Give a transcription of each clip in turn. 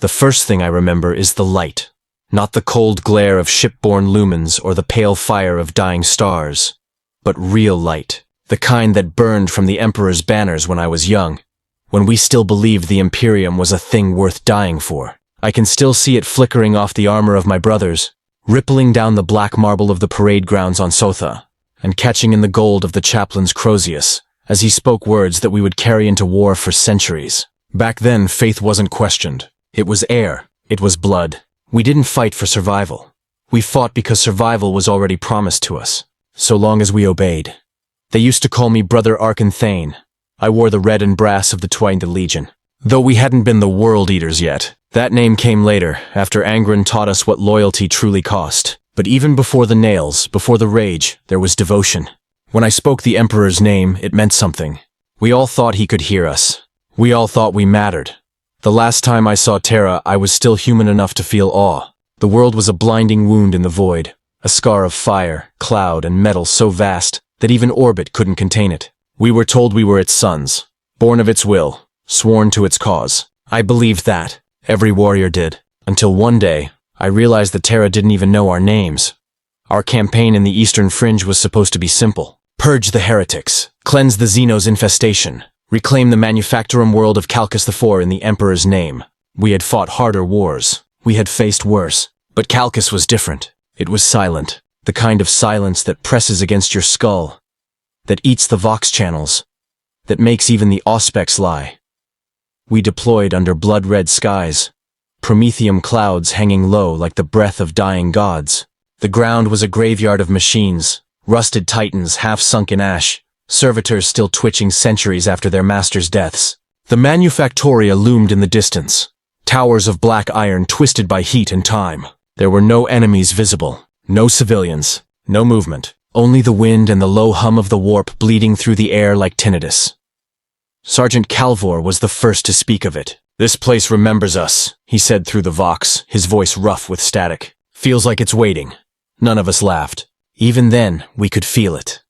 The first thing I remember is the light. Not the cold glare of shipborne lumens or the pale fire of dying stars, but real light. The kind that burned from the Emperor's banners when I was young, when we still believed the Imperium was a thing worth dying for. I can still see it flickering off the armor of my brothers, rippling down the black marble of the parade grounds on Sotha, and catching in the gold of the chaplain's Crozius, as he spoke words that we would carry into war for centuries. Back then, faith wasn't questioned. It was air. It was blood. We didn't fight for survival. We fought because survival was already promised to us, so long as we obeyed. They used to call me Brother Arkan Thane. I wore the red and brass of the Twained Legion. Though we hadn't been the World Eaters yet, that name came later, after Angren taught us what loyalty truly cost. But even before the nails, before the rage, there was devotion. When I spoke the Emperor's name, it meant something. We all thought he could hear us. We all thought we mattered. The last time I saw Terra, I was still human enough to feel awe. The world was a blinding wound in the void, a scar of fire, cloud, and metal so vast that even orbit couldn't contain it. We were told we were its sons, born of its will, sworn to its cause. I believed that. Every warrior did. Until one day, I realized that Terra didn't even know our names. Our campaign in the Eastern Fringe was supposed to be simple. Purge the heretics, cleanse the Xenos infestation, reclaim the Manufactorum world of Calcus IV in the Emperor's name. We had fought harder wars. We had faced worse. But Calcus was different. It was silent. The kind of silence that presses against your skull, that eats the Vox channels, that makes even the Auspex lie. We deployed under blood-red skies, promethium clouds hanging low like the breath of dying gods. The ground was a graveyard of machines, rusted titans half sunk in ash, servitors still twitching centuries after their masters' deaths. The Manufactoria loomed in the distance, towers of black iron twisted by heat and time. There were no enemies visible, no civilians, no movement, only the wind and the low hum of the warp bleeding through the air like tinnitus. Sergeant Calvor was the first to speak of it. "This place remembers us," he said through the Vox, his voice rough with static. "Feels like it's waiting." None of us laughed. Even then, we could feel it.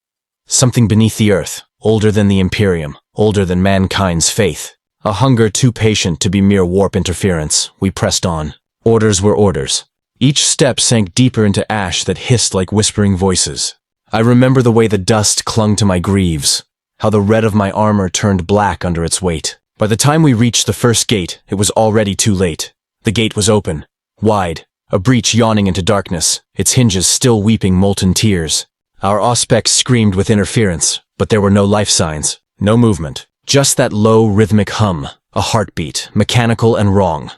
Something beneath the earth, older than the Imperium, older than mankind's faith. A hunger too patient to be mere warp interference. We pressed on. Orders were orders. Each step sank deeper into ash that hissed like whispering voices. I remember the way the dust clung to my greaves, how the red of my armor turned black under its weight. By the time we reached the first gate, it was already too late. The gate was open, wide, a breach yawning into darkness, its hinges still weeping molten tears. Our Auspex screamed with interference, but there were no life signs, no movement, just that low rhythmic hum, a heartbeat, mechanical and wrong.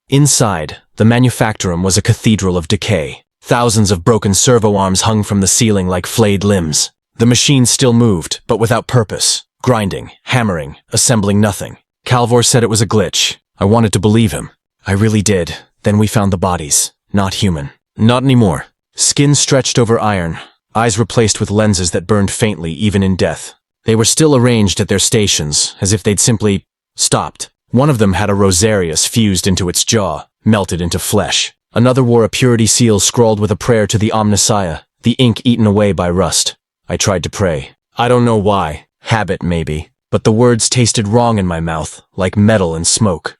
Inside, the Manufactorum was a cathedral of decay. Thousands of broken servo arms hung from the ceiling like flayed limbs. The machines still moved, but without purpose. Grinding, hammering, assembling nothing. Calvor said it was a glitch. I wanted to believe him. I really did. Then we found the bodies. Not human. Not anymore. Skin stretched over iron. Eyes replaced with lenses that burned faintly even in death. They were still arranged at their stations, as if they'd simply stopped. One of them had a Rosarius fused into its jaw, melted into flesh. Another wore a purity seal scrawled with a prayer to the Omnissiah, the ink eaten away by rust. I tried to pray. I don't know why. Habit, maybe. But the words tasted wrong in my mouth, like metal and smoke.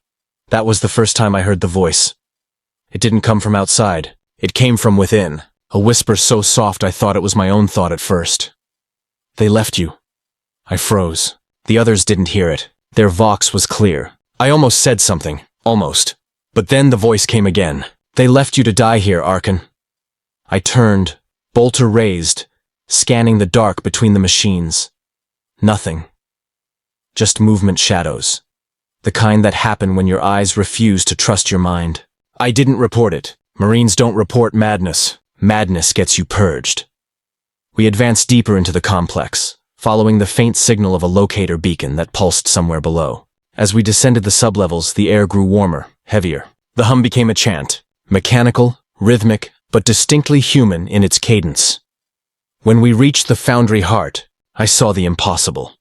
That was the first time I heard the voice. It didn't come from outside. It came from within. A whisper so soft I thought it was my own thought at first. "They left you." I froze. The others didn't hear it. Their Vox was clear. I almost said something. Almost. But then the voice came again. "They left you to die here, Arkan." I turned, bolter raised, scanning the dark between the machines. Nothing. Just movement shadows. The kind that happen when your eyes refuse to trust your mind. I didn't report it. Marines don't report madness. Madness gets you purged. We advanced deeper into the complex, following the faint signal of a locator beacon that pulsed somewhere below. As we descended the sublevels, the air grew warmer, heavier. The hum became a chant, mechanical, rhythmic, but distinctly human in its cadence. When we reached the foundry heart, I saw the impossible.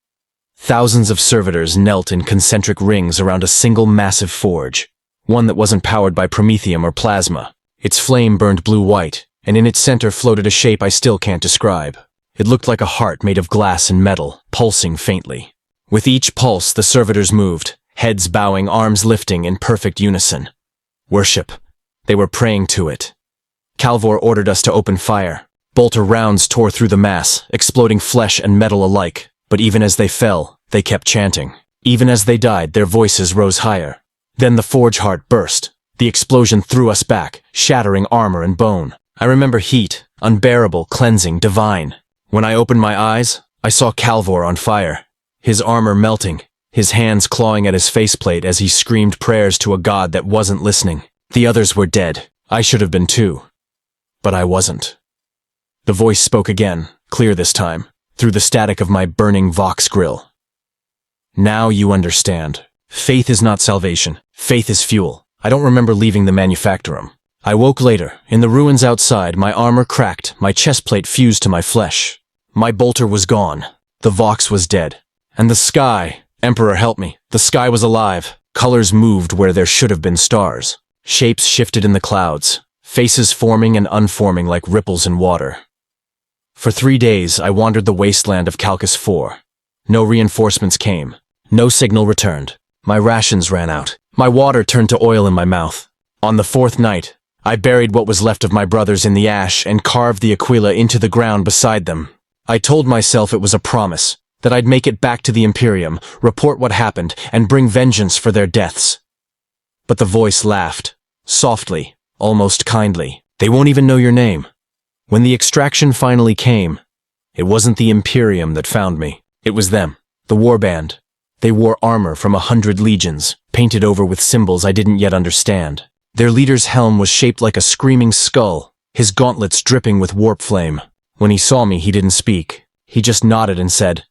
Thousands of servitors knelt in concentric rings around a single massive forge, one that wasn't powered by promethium or plasma. Its flame burned blue-white, and in its center floated a shape I still can't describe. It looked like a heart made of glass and metal, pulsing faintly. With each pulse, the servitors moved, heads bowing, arms lifting in perfect unison. Worship. They were praying to it. Calvor ordered us to open fire. Bolter rounds tore through the mass, exploding flesh and metal alike, but even as they fell, they kept chanting. Even as they died, their voices rose higher. Then the forge heart burst. The explosion threw us back, shattering armor and bone. I remember heat, unbearable, cleansing, divine. When I opened my eyes, I saw Calvor on fire, his armor melting, his hands clawing at his faceplate as he screamed prayers to a god that wasn't listening. The others were dead. I should have been too. But I wasn't. The voice spoke again, clear this time, through the static of my burning Vox grill. Now you understand. Faith is not salvation. Faith is fuel. I don't remember leaving the manufactorum. I woke later, in the ruins outside, my armor cracked, my chestplate fused to my flesh. My bolter was gone. The Vox was dead. And the sky, Emperor help me, the sky was alive. Colors moved where there should have been stars. Shapes shifted in the clouds, faces forming and unforming like ripples in water. For 3 days, I wandered the wasteland of Calcus 4. No reinforcements came. No signal returned. My rations ran out. My water turned to oil in my mouth. On the 4th night, I buried what was left of my brothers in the ash and carved the Aquila into the ground beside them. I told myself it was a promise, that I'd make it back to the Imperium, report what happened, and bring vengeance for their deaths. But the voice laughed, softly, almost kindly. They won't even know your name. When the extraction finally came, it wasn't the Imperium that found me. It was them, the warband. They wore armor from 100 legions, painted over with symbols I didn't yet understand. Their leader's helm was shaped like a screaming skull, his gauntlets dripping with warp flame. When he saw me, he didn't speak. He just nodded and said,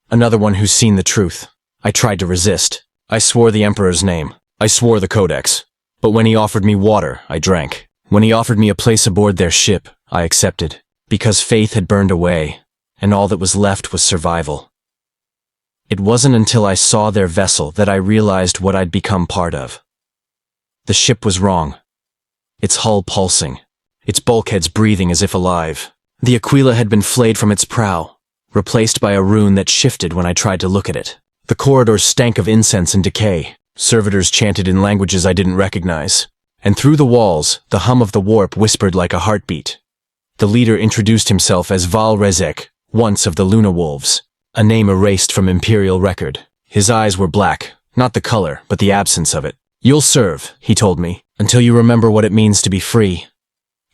"Another one who's seen the truth." I tried to resist. I swore the Emperor's name. I swore the Codex. But when he offered me water, I drank. When he offered me a place aboard their ship, I accepted. Because faith had burned away, and all that was left was survival. It wasn't until I saw their vessel that I realized what I'd become part of. The ship was wrong. Its hull pulsing, its bulkheads breathing as if alive. The Aquila had been flayed from its prow, replaced by a rune that shifted when I tried to look at it. The corridors stank of incense and decay. Servitors chanted in languages I didn't recognize. And through the walls, the hum of the warp whispered like a heartbeat. The leader introduced himself as Val Rezek, once of the Luna Wolves, a name erased from Imperial record. His eyes were black, not the color, but the absence of it. "You'll serve," he told me, "until you remember what it means to be free."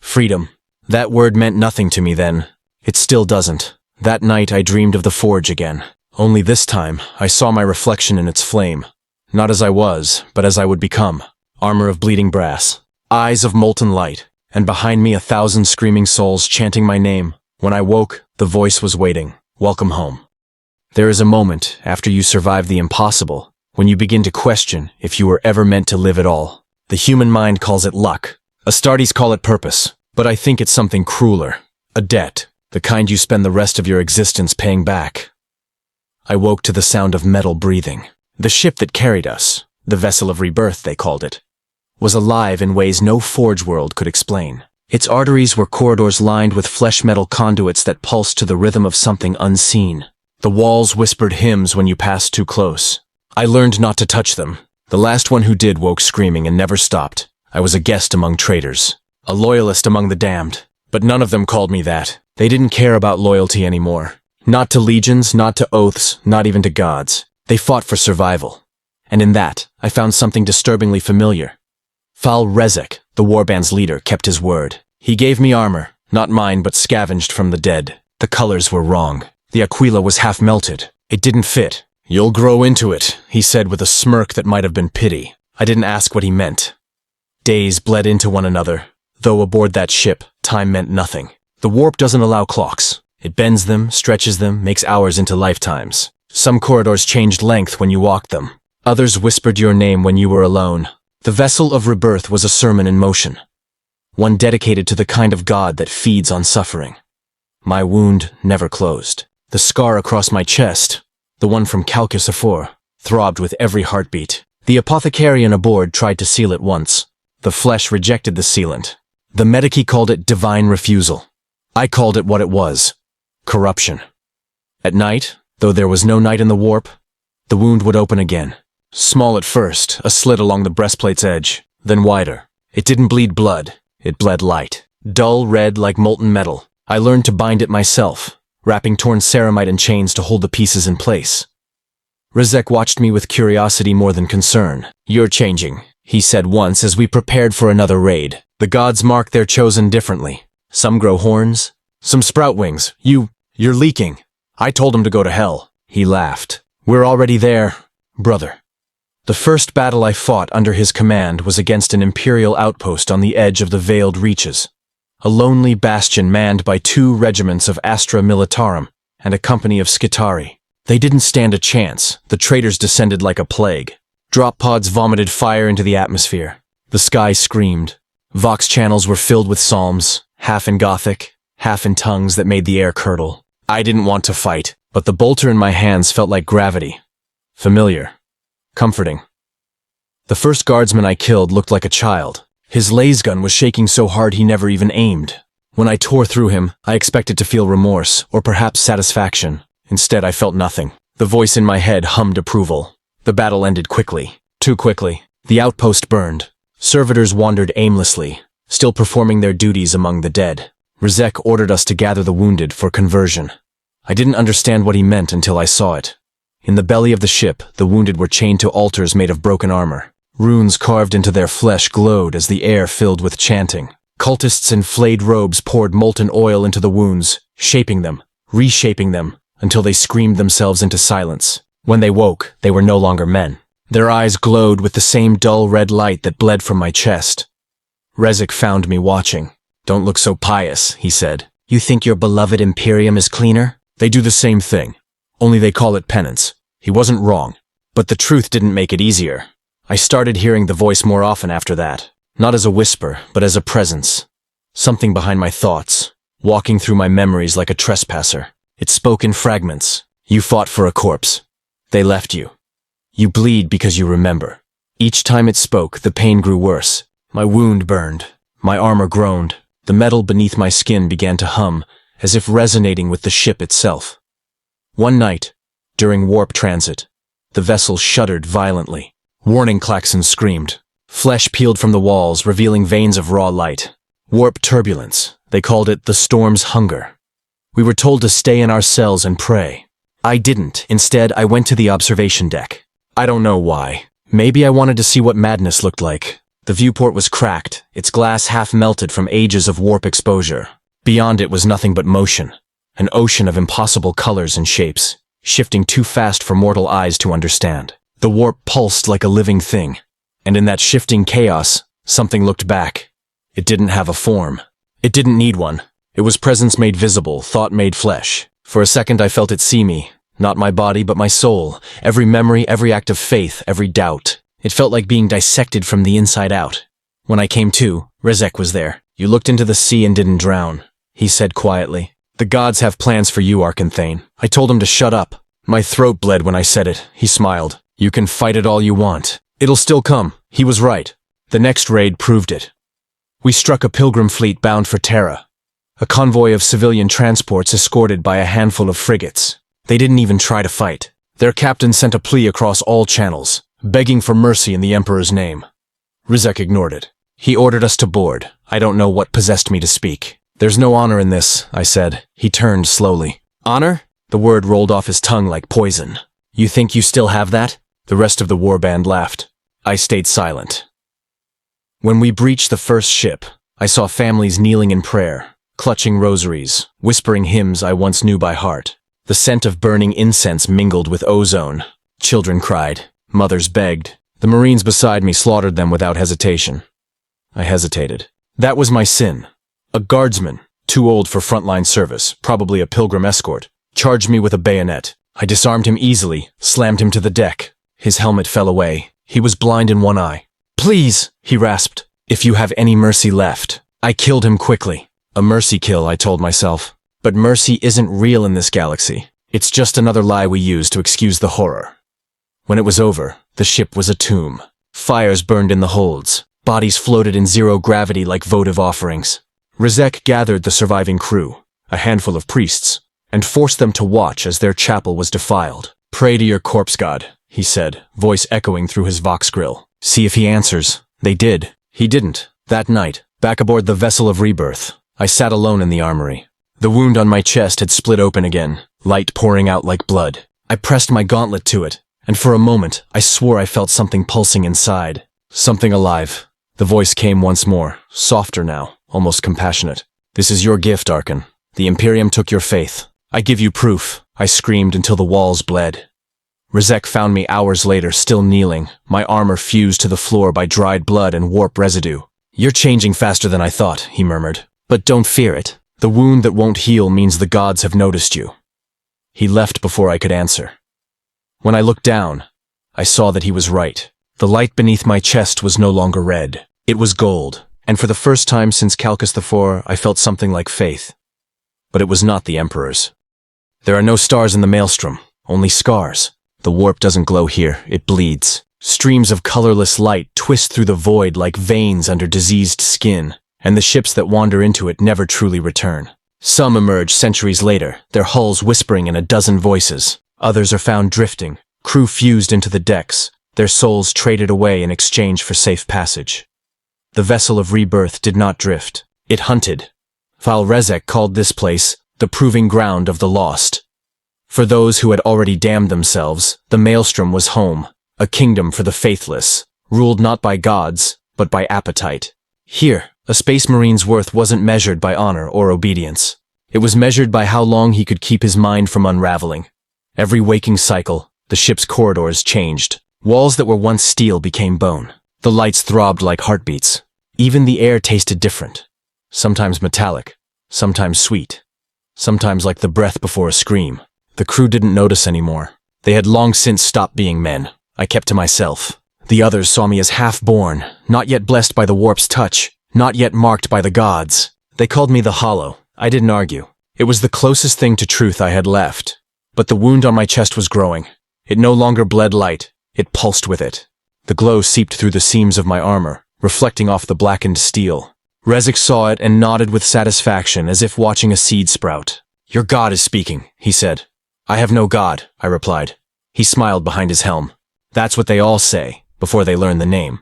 Freedom. That word meant nothing to me then. It still doesn't. That night I dreamed of the forge again. Only this time, I saw my reflection in its flame. Not as I was, but as I would become. Armor of bleeding brass, eyes of molten light, and behind me 1,000 screaming souls chanting my name. When I woke, the voice was waiting. Welcome home. There is a moment, after you survive the impossible, when you begin to question if you were ever meant to live at all. The human mind calls it luck. Astartes call it purpose. But I think it's something crueler. A debt, the kind you spend the rest of your existence paying back. I woke to the sound of metal breathing. The ship that carried us, the vessel of rebirth they called it, was alive in ways no forge world could explain. Its arteries were corridors lined with flesh-metal conduits that pulsed to the rhythm of something unseen. The walls whispered hymns when you passed too close. I learned not to touch them. The last one who did woke screaming and never stopped. I was a guest among traitors, a loyalist among the damned. But none of them called me that. They didn't care about loyalty anymore. Not to legions, not to oaths, not even to gods. They fought for survival. And in that, I found something disturbingly familiar. Val Rezek, the warband's leader, kept his word. He gave me armor, not mine but scavenged from the dead. The colors were wrong. The Aquila was half melted. It didn't fit. "You'll grow into it," he said with a smirk that might have been pity. I didn't ask what he meant. Days bled into one another. Though aboard that ship, time meant nothing. The warp doesn't allow clocks. It bends them, stretches them, makes hours into lifetimes. Some corridors changed length when you walked them. Others whispered your name when you were alone. The vessel of rebirth was a sermon in motion. One dedicated to the kind of God that feeds on suffering. My wound never closed. The scar across my chest, the one from Calcus 4, throbbed with every heartbeat. The apothecarian aboard tried to seal it once. The flesh rejected the sealant. The medici called it divine refusal. I called it what it was: corruption. At night, though there was no night in the warp, the wound would open again. Small at first, a slit along the breastplate's edge, then wider. It didn't bleed blood. It bled light. Dull red like molten metal. I learned to bind it myself, wrapping torn ceramite and chains to hold the pieces in place. Rezek watched me with curiosity more than concern. "You're changing," he said once as we prepared for another raid. "The gods mark their chosen differently. Some grow horns, some sprout wings. You're leaking." I told him to go to hell. He laughed. "We're already there, brother." The first battle I fought under his command was against an Imperial outpost on the edge of the Veiled Reaches. A lonely bastion manned by 2 regiments of Astra Militarum and a company of Skitari. They didn't stand a chance. The traitors descended like a plague. Drop pods vomited fire into the atmosphere. The sky screamed. Vox channels were filled with psalms, half in Gothic, half in tongues that made the air curdle. I didn't want to fight, but the bolter in my hands felt like gravity. Familiar. Comforting. The first guardsman I killed looked like a child. His laser gun was shaking so hard he never even aimed. When I tore through him, I expected to feel remorse, or perhaps satisfaction. Instead, I felt nothing. The voice in my head hummed approval. The battle ended quickly. Too quickly. The outpost burned. Servitors wandered aimlessly, still performing their duties among the dead. Rezek ordered us to gather the wounded for conversion. I didn't understand what he meant until I saw it. In the belly of the ship, the wounded were chained to altars made of broken armor. Runes carved into their flesh glowed as the air filled with chanting. Cultists in flayed robes poured molten oil into the wounds, shaping them, reshaping them, until they screamed themselves into silence. When they woke, they were no longer men. Their eyes glowed with the same dull red light that bled from my chest. Rezek found me watching. "Don't look so pious," he said. "You think your beloved Imperium is cleaner? They do the same thing. Only they call it penance." He wasn't wrong, but the truth didn't make it easier. I started hearing the voice more often after that, not as a whisper, but as a presence. Something behind my thoughts, walking through my memories like a trespasser. It spoke in fragments. "You fought for a corpse. They left you. You bleed because you remember." Each time it spoke, the pain grew worse. My wound burned. My armor groaned. The metal beneath my skin began to hum, as if resonating with the ship itself. One night, during warp transit, the vessel shuddered violently. Warning klaxons screamed. Flesh peeled from the walls, revealing veins of raw light. Warp turbulence. They called it the storm's hunger. We were told to stay in our cells and pray. I didn't. Instead, I went to the observation deck. I don't know why. Maybe I wanted to see what madness looked like. The viewport was cracked, its glass half melted from ages of warp exposure. Beyond it was nothing but motion. An ocean of impossible colors and shapes, shifting too fast for mortal eyes to understand. The warp pulsed like a living thing, and in that shifting chaos, something looked back. It didn't have a form. It didn't need one. It was presence made visible, thought made flesh. For a second I felt it see me, not my body but my soul, every memory, every act of faith, every doubt. It felt like being dissected from the inside out. When I came to, Rezek was there. "You looked into the sea and didn't drown," he said quietly. "The gods have plans for you, Arkanthane." I told him to shut up. My throat bled when I said it. He smiled. "You can fight it all you want. It'll still come." He was right. The next raid proved it. We struck a pilgrim fleet bound for Terra, a convoy of civilian transports escorted by a handful of frigates. They didn't even try to fight. Their captain sent a plea across all channels, begging for mercy in the Emperor's name. Rezek ignored it. He ordered us to board. I don't know what possessed me to speak. "There's no honor in this," I said. He turned slowly. "Honor?" The word rolled off his tongue like poison. "You think you still have that?" The rest of the warband laughed. I stayed silent. When we breached the first ship, I saw families kneeling in prayer, clutching rosaries, whispering hymns I once knew by heart. The scent of burning incense mingled with ozone. Children cried. Mothers begged. The Marines beside me slaughtered them without hesitation. I hesitated. That was my sin. A guardsman, too old for frontline service, probably a pilgrim escort, charged me with a bayonet. I disarmed him easily, slammed him to the deck. His helmet fell away. He was blind in one eye. "Please," he rasped, "if you have any mercy left." I killed him quickly. A mercy kill, I told myself. But mercy isn't real in this galaxy. It's just another lie we use to excuse the horror. When it was over, the ship was a tomb. Fires burned in the holds. Bodies floated in zero gravity like votive offerings. Rezek gathered the surviving crew, a handful of priests, and forced them to watch as their chapel was defiled. "Pray to your corpse god," he said, voice echoing through his vox grill. "See if he answers." They did. He didn't. That night, back aboard the vessel of rebirth, I sat alone in the armory. The wound on my chest had split open again, light pouring out like blood. I pressed my gauntlet to it, and for a moment, I swore I felt something pulsing inside. Something alive. The voice came once more, softer now, almost compassionate. This is your gift, Archon. The Imperium took your faith. I give you proof. I screamed until the walls bled. Rezek found me hours later, still kneeling, my armor fused to the floor by dried blood and warp residue. You're changing faster than I thought, he murmured. But don't fear it. The wound that won't heal means the gods have noticed you. He left before I could answer. When I looked down, I saw that he was right. The light beneath my chest was no longer red. It was gold, and for the first time since Calcus IV, I felt something like faith. But it was not the Emperor's. There are no stars in the maelstrom, only scars. The warp doesn't glow here, it bleeds. Streams of colorless light twist through the void like veins under diseased skin, and the ships that wander into it never truly return. Some emerge centuries later, their hulls whispering in a dozen voices. Others are found drifting, crew fused into the decks, their souls traded away in exchange for safe passage. The vessel of rebirth did not drift. It hunted. Val Rezek called this place the proving ground of the lost. For those who had already damned themselves, the maelstrom was home, a kingdom for the faithless, ruled not by gods, but by appetite. Here, a space marine's worth wasn't measured by honor or obedience. It was measured by how long he could keep his mind from unraveling. Every waking cycle, the ship's corridors changed. Walls that were once steel became bone. The lights throbbed like heartbeats. Even the air tasted different. Sometimes metallic, sometimes sweet, sometimes like the breath before a scream. The crew didn't notice anymore. They had long since stopped being men. I kept to myself. The others saw me as half-born, not yet blessed by the warp's touch, not yet marked by the gods. They called me the Hollow. I didn't argue. It was the closest thing to truth I had left. But the wound on my chest was growing. It no longer bled light. It pulsed with it. The glow seeped through the seams of my armor, reflecting off the blackened steel. Rezek saw it and nodded with satisfaction as if watching a seed sprout. Your god is speaking, he said. I have no god, I replied. He smiled behind his helm. That's what they all say, before they learn the name.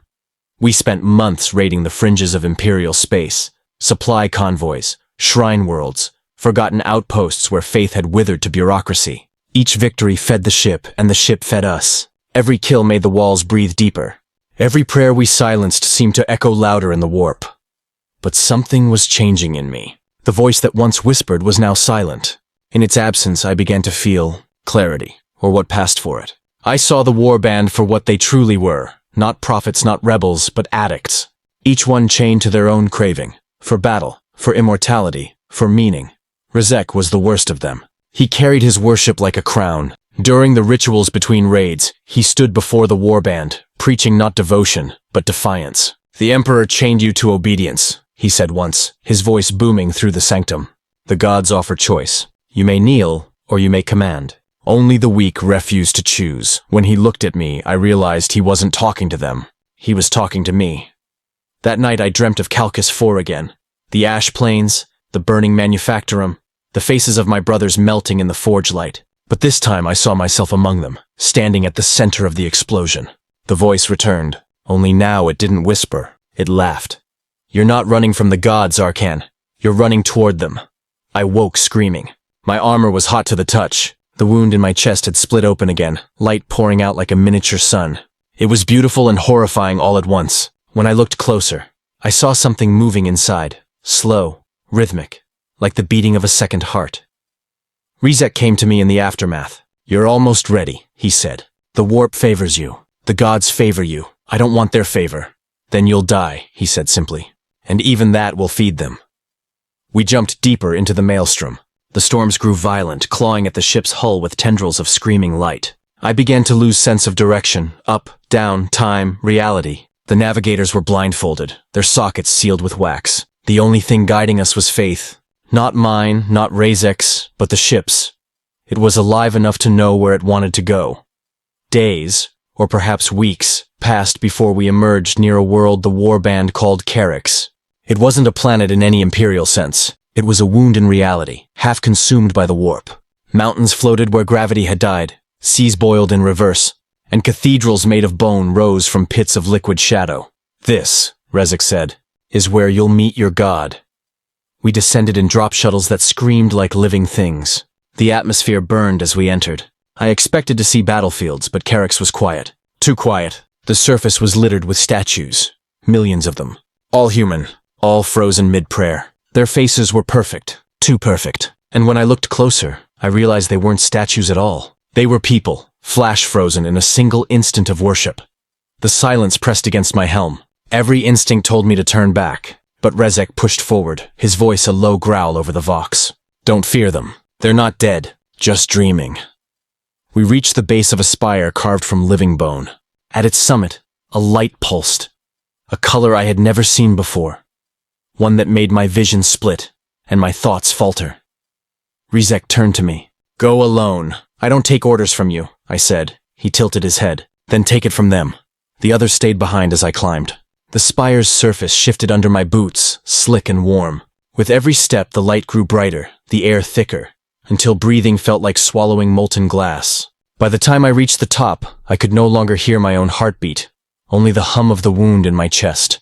We spent months raiding the fringes of Imperial space, supply convoys, shrine worlds, forgotten outposts where faith had withered to bureaucracy. Each victory fed the ship, and the ship fed us. Every kill made the walls breathe deeper. Every prayer we silenced seemed to echo louder in the warp. But something was changing in me. The voice that once whispered was now silent. In its absence, I began to feel clarity, or what passed for it. I saw the warband for what they truly were, not prophets, not rebels, but addicts. Each one chained to their own craving, for battle, for immortality, for meaning. Rezek was the worst of them. He carried his worship like a crown. During the rituals between raids, he stood before the warband, preaching not devotion, but defiance. The Emperor chained you to obedience, he said once, his voice booming through the sanctum. The gods offer choice. You may kneel, or you may command. Only the weak refuse to choose. When he looked at me, I realized he wasn't talking to them. He was talking to me. That night I dreamt of Calcus IV again. The ash plains, the burning manufactorum, the faces of my brothers melting in the forge light. But this time I saw myself among them, standing at the center of the explosion. The voice returned. Only now it didn't whisper. It laughed. You're not running from the gods, Arcan. You're running toward them. I woke screaming. My armor was hot to the touch. The wound in my chest had split open again, light pouring out like a miniature sun. It was beautiful and horrifying all at once. When I looked closer, I saw something moving inside, slow, rhythmic, like the beating of a second heart. Rezek came to me in the aftermath. You're almost ready, he said. The warp favors you. The gods favor you. I don't want their favor. Then you'll die, he said simply. And even that will feed them. We jumped deeper into the maelstrom. The storms grew violent, clawing at the ship's hull with tendrils of screaming light. I began to lose sense of direction, up, down, time, reality. The navigators were blindfolded, their sockets sealed with wax. The only thing guiding us was faith. Not mine, not Rezek's, but the ship's. It was alive enough to know where it wanted to go. Days, or perhaps weeks, passed before we emerged near a world the warband called Carix. It wasn't a planet in any imperial sense. It was a wound in reality, half consumed by the warp. Mountains floated where gravity had died, seas boiled in reverse, and cathedrals made of bone rose from pits of liquid shadow. This, Rezek said, is where you'll meet your god. We descended in drop shuttles that screamed like living things. The atmosphere burned as we entered. I expected to see battlefields, but Carrick's was quiet. Too quiet. The surface was littered with statues. Millions of them. All human. All frozen mid-prayer. Their faces were perfect. Too perfect. And when I looked closer, I realized they weren't statues at all. They were people, flash-frozen in a single instant of worship. The silence pressed against my helm. Every instinct told me to turn back, but Rezek pushed forward, his voice a low growl over the vox. Don't fear them. They're not dead, just dreaming. We reached the base of a spire carved from living bone. At its summit, a light pulsed. A color I had never seen before. One that made my vision split, and my thoughts falter. Rezek turned to me. Go alone. I don't take orders from you, I said. He tilted his head. Then take it from them. The others stayed behind as I climbed. The spire's surface shifted under my boots, slick and warm. With every step, the light grew brighter, the air thicker, until breathing felt like swallowing molten glass. By the time I reached the top, I could no longer hear my own heartbeat, only the hum of the wound in my chest.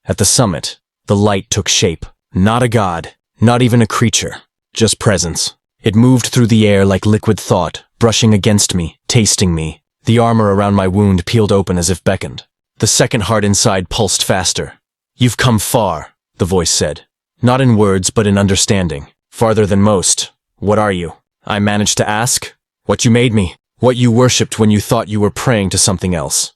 At the summit, the light took shape. Not a god, not even a creature, just presence. It moved through the air like liquid thought, brushing against me, tasting me. The armor around my wound peeled open as if beckoned. The second heart inside pulsed faster. You've come far, the voice said. Not in words, but in understanding. Farther than most. What are you? I managed to ask. What you made me. What you worshipped when you thought you were praying to something else.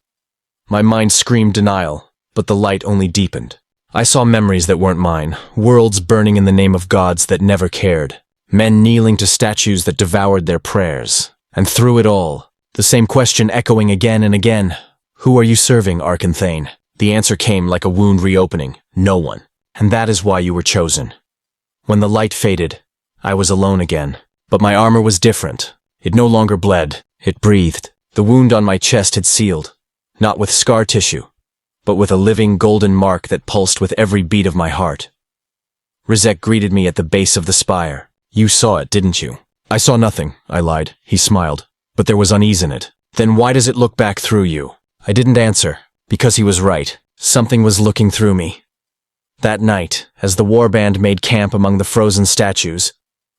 My mind screamed denial, but the light only deepened. I saw memories that weren't mine, worlds burning in the name of gods that never cared, men kneeling to statues that devoured their prayers. And through it all, the same question echoing again and again. Who are you serving, Arkanthane? The answer came like a wound reopening. No one. And that is why you were chosen. When the light faded, I was alone again. But my armor was different. It no longer bled. It breathed. The wound on my chest had sealed. Not with scar tissue, but with a living golden mark that pulsed with every beat of my heart. Rezek greeted me at the base of the spire. You saw it, didn't you? I saw nothing, I lied. He smiled. But there was unease in it. Then why does it look back through you? I didn't answer, because he was right. Something was looking through me. That night, as the warband made camp among the frozen statues,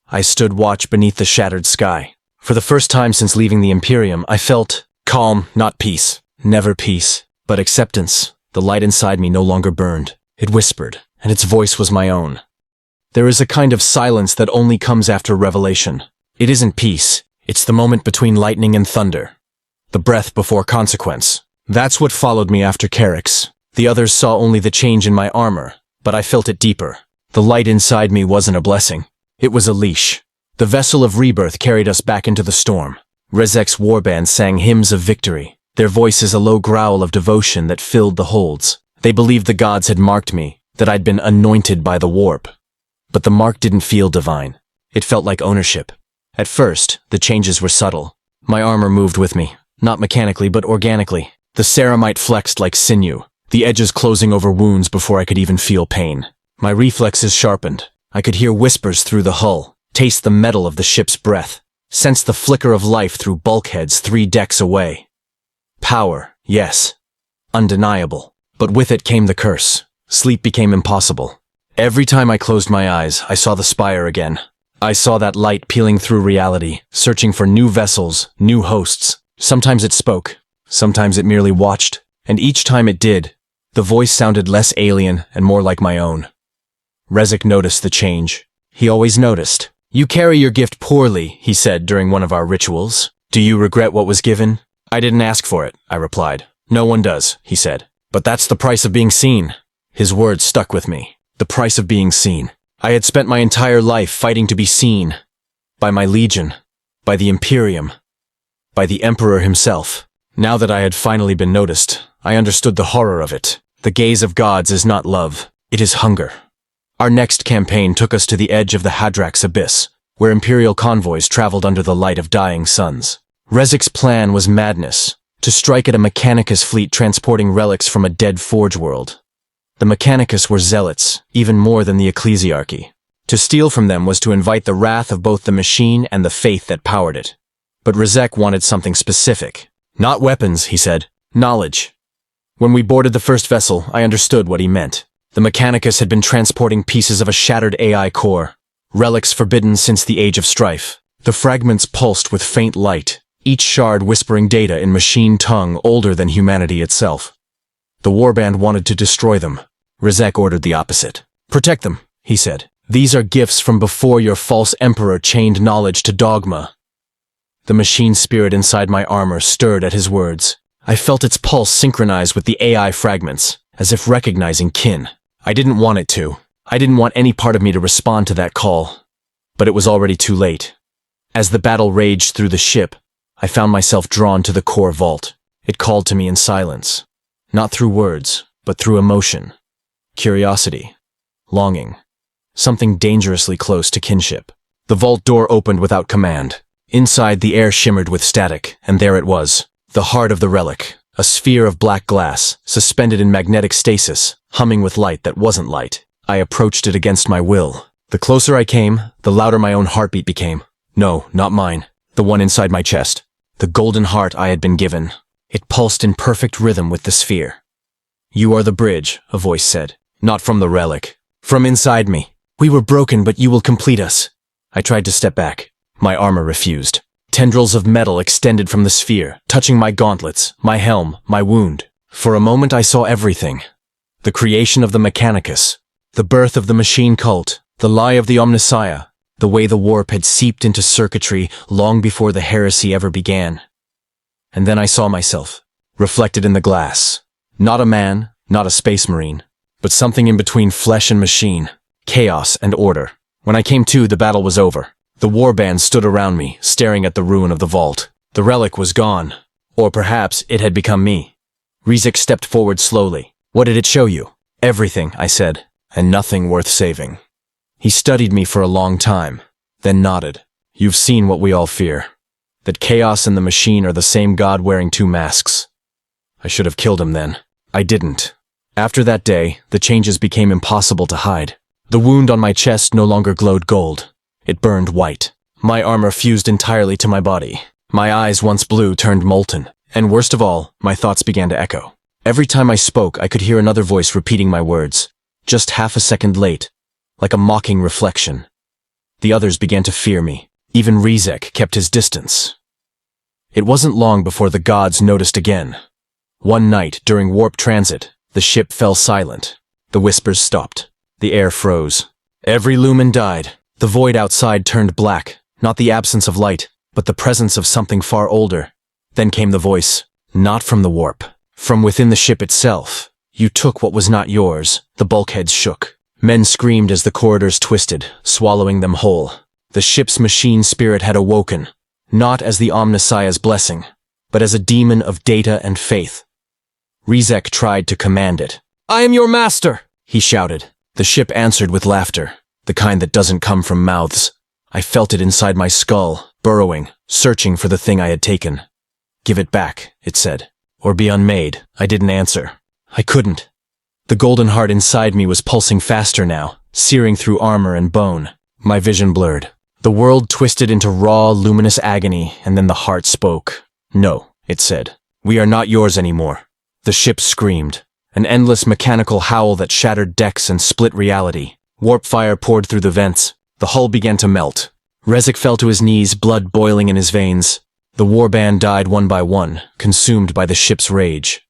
I stood watch beneath the shattered sky. For the first time since leaving the Imperium, I felt calm, not peace. Never peace, but acceptance. The light inside me no longer burned. It whispered, and its voice was my own. There is a kind of silence that only comes after revelation. It isn't peace. It's the moment between lightning and thunder. The breath before consequence. That's what followed me after Carrick's. The others saw only the change in my armor, but I felt it deeper. The light inside me wasn't a blessing. It was a leash. The vessel of rebirth carried us back into the storm. Rezek's warband sang hymns of victory, their voices a low growl of devotion that filled the holds. They believed the gods had marked me, that I'd been anointed by the warp. But the mark didn't feel divine. It felt like ownership. At first, the changes were subtle. My armor moved with me, not mechanically but organically. The ceramite flexed like sinew, the edges closing over wounds before I could even feel pain. My reflexes sharpened. I could hear whispers through the hull, taste the metal of the ship's breath, sense the flicker of life through bulkheads 3 decks away. Power, yes. Undeniable. But with it came the curse. Sleep became impossible. Every time I closed my eyes, I saw the spire again. I saw that light peeling through reality, searching for new vessels, new hosts. Sometimes it spoke. Sometimes it merely watched, and each time it did, the voice sounded less alien and more like my own. Rezek noticed the change. He always noticed. You carry your gift poorly, he said during one of our rituals. Do you regret what was given? I didn't ask for it, I replied. No one does, he said. But that's the price of being seen. His words stuck with me. The price of being seen. I had spent my entire life fighting to be seen. By my legion. By the Imperium. By the Emperor himself. Now that I had finally been noticed, I understood the horror of it. The gaze of gods is not love, it is hunger. Our next campaign took us to the edge of the Hadrak's abyss, where Imperial convoys traveled under the light of dying suns. Rezek's plan was madness, to strike at a Mechanicus fleet transporting relics from a dead Forge world. The Mechanicus were zealots, even more than the Ecclesiarchy. To steal from them was to invite the wrath of both the machine and the faith that powered it. But Rezek wanted something specific. Not weapons, he said. Knowledge. When we boarded the first vessel, I understood what he meant. The Mechanicus had been transporting pieces of a shattered AI core, relics forbidden since the Age of Strife. The fragments pulsed with faint light, each shard whispering data in machine tongue older than humanity itself. The warband wanted to destroy them. Rizek ordered the opposite. "Protect them," he said. "These are gifts from before your false emperor chained knowledge to dogma." The machine spirit inside my armor stirred at his words. I felt its pulse synchronize with the AI fragments, as if recognizing kin. I didn't want it to. I didn't want any part of me to respond to that call. But it was already too late. As the battle raged through the ship, I found myself drawn to the core vault. It called to me in silence. Not through words, but through emotion. Curiosity. Longing. Something dangerously close to kinship. The vault door opened without command. Inside, the air shimmered with static, and there it was. The heart of the relic. A sphere of black glass, suspended in magnetic stasis, humming with light that wasn't light. I approached it against my will. The closer I came, the louder my own heartbeat became. No, not mine. The one inside my chest. The golden heart I had been given. It pulsed in perfect rhythm with the sphere. "You are the bridge," a voice said. "Not from the relic. From inside me. We were broken, but you will complete us." I tried to step back. My armor refused. Tendrils of metal extended from the sphere, touching my gauntlets, my helm, my wound. For a moment I saw everything. The creation of the Mechanicus, the birth of the machine cult, the lie of the Omnissiah, the way the warp had seeped into circuitry long before the heresy ever began. And then I saw myself, reflected in the glass. Not a man, not a space marine, but something in between flesh and machine, chaos and order. When I came to, the battle was over. The warband stood around me, staring at the ruin of the vault. The relic was gone. Or perhaps it had become me. Rizek stepped forward slowly. "What did it show you?" "Everything," I said, "and nothing worth saving." He studied me for a long time, then nodded. "You've seen what we all fear. That chaos and the machine are the same god wearing two masks. I should have killed him then. I didn't." After that day, the changes became impossible to hide. The wound on my chest no longer glowed gold. It burned white. My armor fused entirely to my body. My eyes, once blue, turned molten. And worst of all, my thoughts began to echo. Every time I spoke, I could hear another voice repeating my words, just half a second late, like a mocking reflection. The others began to fear me. Even Rizek kept his distance. It wasn't long before the gods noticed again. One night, during warp transit, the ship fell silent. The whispers stopped. The air froze. Every lumen died. The void outside turned black, not the absence of light, but the presence of something far older. Then came the voice, not from the warp, from within the ship itself. "You took what was not yours." The bulkheads shook. Men screamed as the corridors twisted, swallowing them whole. The ship's machine spirit had awoken, not as the Omnissiah's blessing, but as a demon of data and faith. Rizek tried to command it. "I am your master!" he shouted. The ship answered with laughter. The kind that doesn't come from mouths. I felt it inside my skull, burrowing, searching for the thing I had taken. "Give it back," it said, "or be unmade." I didn't answer. I couldn't. The golden heart inside me was pulsing faster now, searing through armor and bone. My vision blurred. The world twisted into raw, luminous agony, and then the heart spoke. "No," it said. "We are not yours anymore." The ship screamed, an endless mechanical howl that shattered decks and split reality. Warp fire poured through the vents. The hull began to melt. Rizek fell to his knees, blood boiling in his veins. The warband died one by one, consumed by the ship's rage.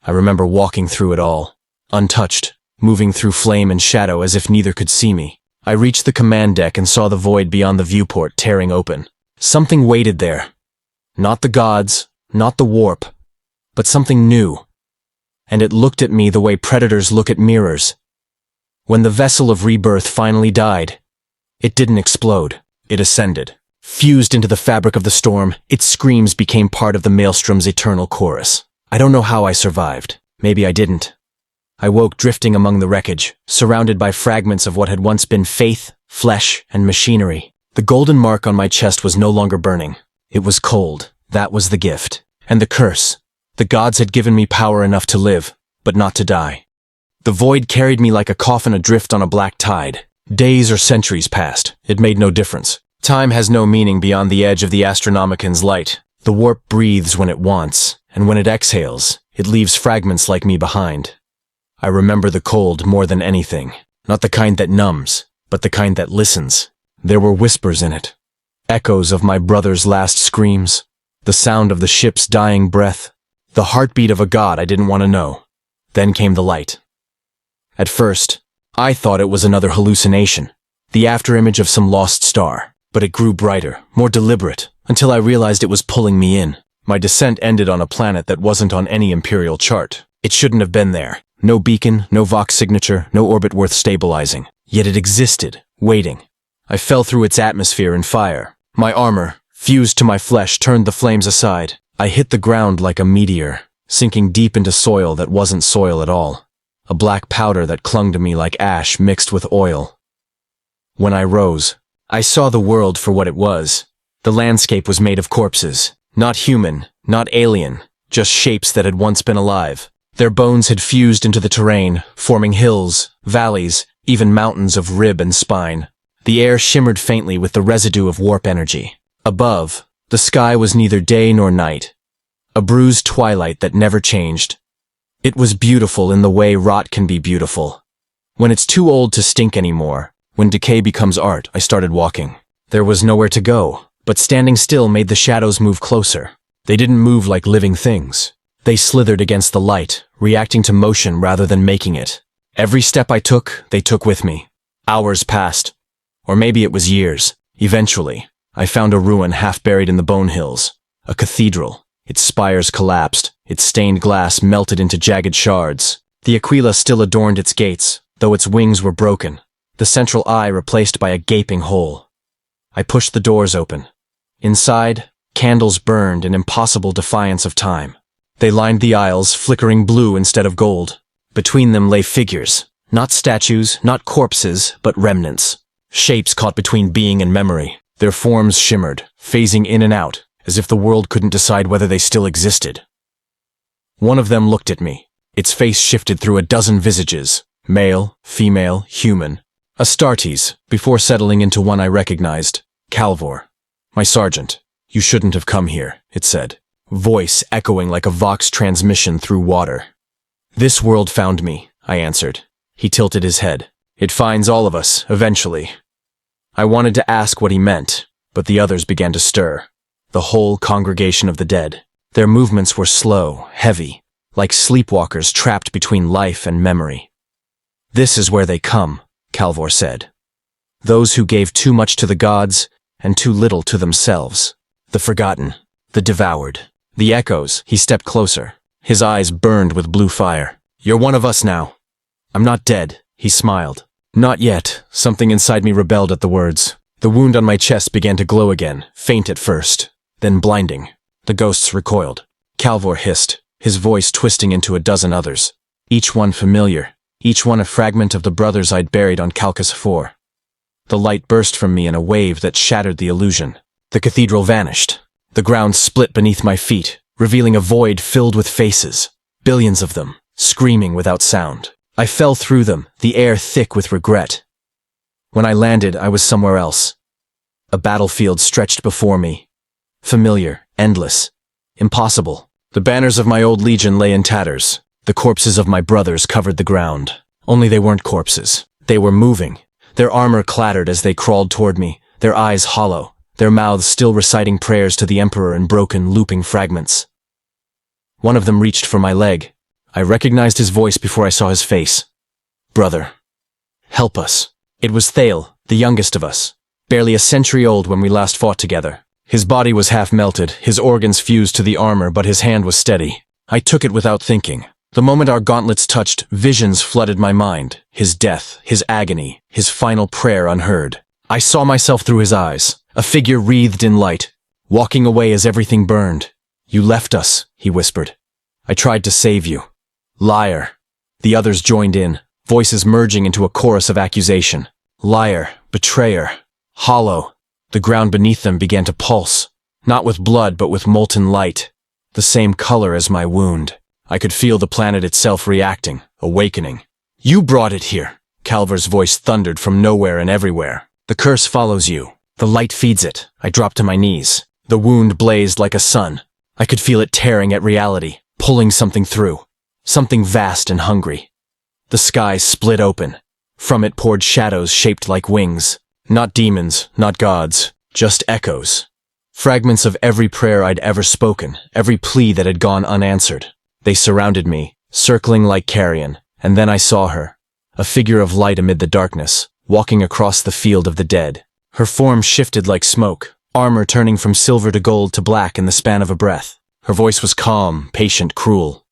I remember walking through it all, untouched, moving through flame and shadow as if neither could see me. I reached the command deck and saw the void beyond the viewport tearing open. Something waited there. Not the gods, not the warp, but something new. And it looked at me the way predators look at mirrors. When the vessel of rebirth finally died, it didn't explode. It ascended. Fused into the fabric of the storm, its screams became part of the maelstrom's eternal chorus. I don't know how I survived. Maybe I didn't. I woke drifting among the wreckage, surrounded by fragments of what had once been faith, flesh, and machinery. The golden mark on my chest was no longer burning. It was cold. That was the gift. And the curse. The gods had given me power enough to live, but not to die. The void carried me like a coffin adrift on a black tide. Days or centuries passed. It made no difference. Time has no meaning beyond the edge of the Astronomican's light. The warp breathes when it wants, and when it exhales, it leaves fragments like me behind. I remember the cold more than anything. Not the kind that numbs, but the kind that listens. There were whispers in it. Echoes of my brother's last screams. The sound of the ship's dying breath. The heartbeat of a god I didn't want to know. Then came the light. At first, I thought it was another hallucination. The afterimage of some lost star. But it grew brighter, more deliberate, until I realized it was pulling me in. My descent ended on a planet that wasn't on any Imperial chart. It shouldn't have been there. No beacon, no Vox signature, no orbit worth stabilizing. Yet it existed, waiting. I fell through its atmosphere in fire. My armor, fused to my flesh, turned the flames aside. I hit the ground like a meteor, sinking deep into soil that wasn't soil at all. A black powder that clung to me like ash mixed with oil. When I rose, I saw the world for what it was. The landscape was made of corpses. Not human, not alien, just shapes that had once been alive. Their bones had fused into the terrain, forming hills, valleys, even mountains of rib and spine. The air shimmered faintly with the residue of warp energy. Above, the sky was neither day nor night. A bruised twilight that never changed. It was beautiful in the way rot can be beautiful. When it's too old to stink anymore, when decay becomes art, I started walking. There was nowhere to go, but standing still made the shadows move closer. They didn't move like living things. They slithered against the light, reacting to motion rather than making it. Every step I took, they took with me. Hours passed. Or maybe it was years. Eventually, I found a ruin half buried in the bone hills. A cathedral. Its spires collapsed. Its stained glass melted into jagged shards. The aquila still adorned its gates, though its wings were broken. The central eye replaced by a gaping hole. I pushed the doors open. Inside, candles burned in impossible defiance of time. They lined the aisles, flickering blue instead of gold. Between them lay figures. Not statues, not corpses, but remnants. Shapes caught between being and memory. Their forms shimmered, phasing in and out, as if the world couldn't decide whether they still existed. One of them looked at me. Its face shifted through a dozen visages. Male, female, human. Astartes, before settling into one I recognized. Calvor. My sergeant. You shouldn't have come here, it said. Voice echoing like a Vox transmission through water. This world found me, I answered. He tilted his head. It finds all of us, eventually. I wanted to ask what he meant, but the others began to stir. The whole congregation of the dead. Their movements were slow, heavy, like sleepwalkers trapped between life and memory. This is where they come, Calvor said. Those who gave too much to the gods and too little to themselves. The forgotten, the devoured. The echoes. He stepped closer. His eyes burned with blue fire. You're one of us now. I'm not dead, he smiled. Not yet. Something inside me rebelled at the words. The wound on my chest began to glow again, faint at first, then blinding. The ghosts recoiled. Calvor hissed, his voice twisting into a dozen others. Each one familiar, each one a fragment of the brothers I'd buried on Calcus 4. The light burst from me in a wave that shattered the illusion. The cathedral vanished. The ground split beneath my feet, revealing a void filled with faces. Billions of them, screaming without sound. I fell through them, the air thick with regret. When I landed, I was somewhere else. A battlefield stretched before me. Familiar, endless, impossible. The banners of my old legion lay in tatters. The corpses of my brothers covered the ground. Only they weren't corpses. They were moving. Their armor clattered as they crawled toward me, their eyes hollow, their mouths still reciting prayers to the Emperor in broken, looping fragments. One of them reached for my leg. I recognized his voice before I saw his face. Brother. Help us. It was Thale, the youngest of us. Barely a century old when we last fought together. His body was half melted, his organs fused to the armor, but his hand was steady. I took it without thinking. The moment our gauntlets touched, visions flooded my mind. His death, his agony, his final prayer unheard. I saw myself through his eyes, a figure wreathed in light, walking away as everything burned. You left us, he whispered. I tried to save you. Liar. The others joined in, voices merging into a chorus of accusation. Liar, betrayer, hollow. The ground beneath them began to pulse, not with blood but with molten light, the same color as my wound. I could feel the planet itself reacting, awakening. You brought it here, Calvor's voice thundered from nowhere and everywhere. The curse follows you. The light feeds it. I dropped to my knees. The wound blazed like a sun. I could feel it tearing at reality, pulling something through. Something vast and hungry. The sky split open. From it poured shadows shaped like wings. Not demons, not gods, just echoes. Fragments of every prayer I'd ever spoken, every plea that had gone unanswered. They surrounded me, circling like carrion, and then I saw her. A figure of light amid the darkness, walking across the field of the dead. Her form shifted like smoke, armor turning from silver to gold to black in the span of a breath. Her voice was calm, patient, cruel.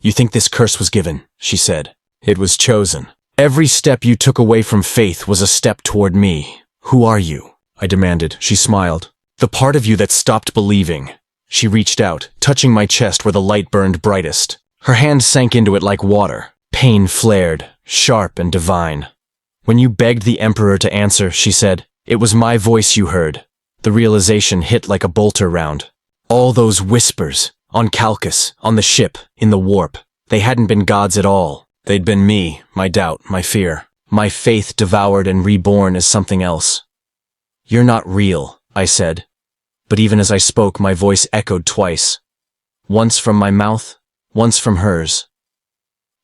"You think this curse was given," she said. "It was chosen. Every step you took away from faith was a step toward me. Who are you?" I demanded. She smiled. "The part of you that stopped believing." She reached out, touching my chest where the light burned brightest. Her hand sank into it like water. Pain flared, sharp and divine. "When you begged the Emperor to answer," she said, "it was my voice you heard." The realization hit like a bolter round. All those whispers, on Calcus, on the ship, in the warp, they hadn't been gods at all. They'd been me, my doubt, my fear, my faith devoured and reborn as something else. "You're not real," I said. But even as I spoke, my voice echoed twice. Once from my mouth, once from hers.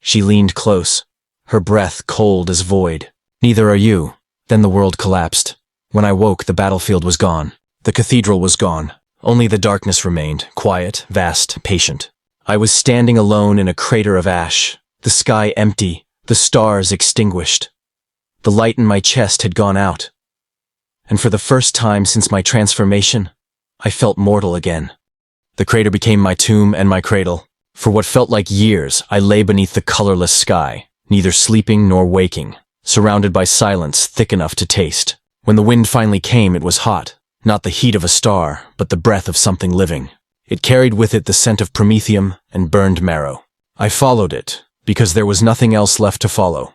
She leaned close, her breath cold as void. "Neither are you." Then the world collapsed. When I woke, the battlefield was gone. The cathedral was gone. Only the darkness remained, quiet, vast, patient. I was standing alone in a crater of ash, the sky empty, the stars extinguished. The light in my chest had gone out. And for the first time since my transformation, I felt mortal again. The crater became my tomb and my cradle. For what felt like years, I lay beneath the colorless sky, neither sleeping nor waking, surrounded by silence thick enough to taste. When the wind finally came, it was hot. Not the heat of a star, but the breath of something living. It carried with it the scent of promethium and burned marrow. I followed it, because there was nothing else left to follow.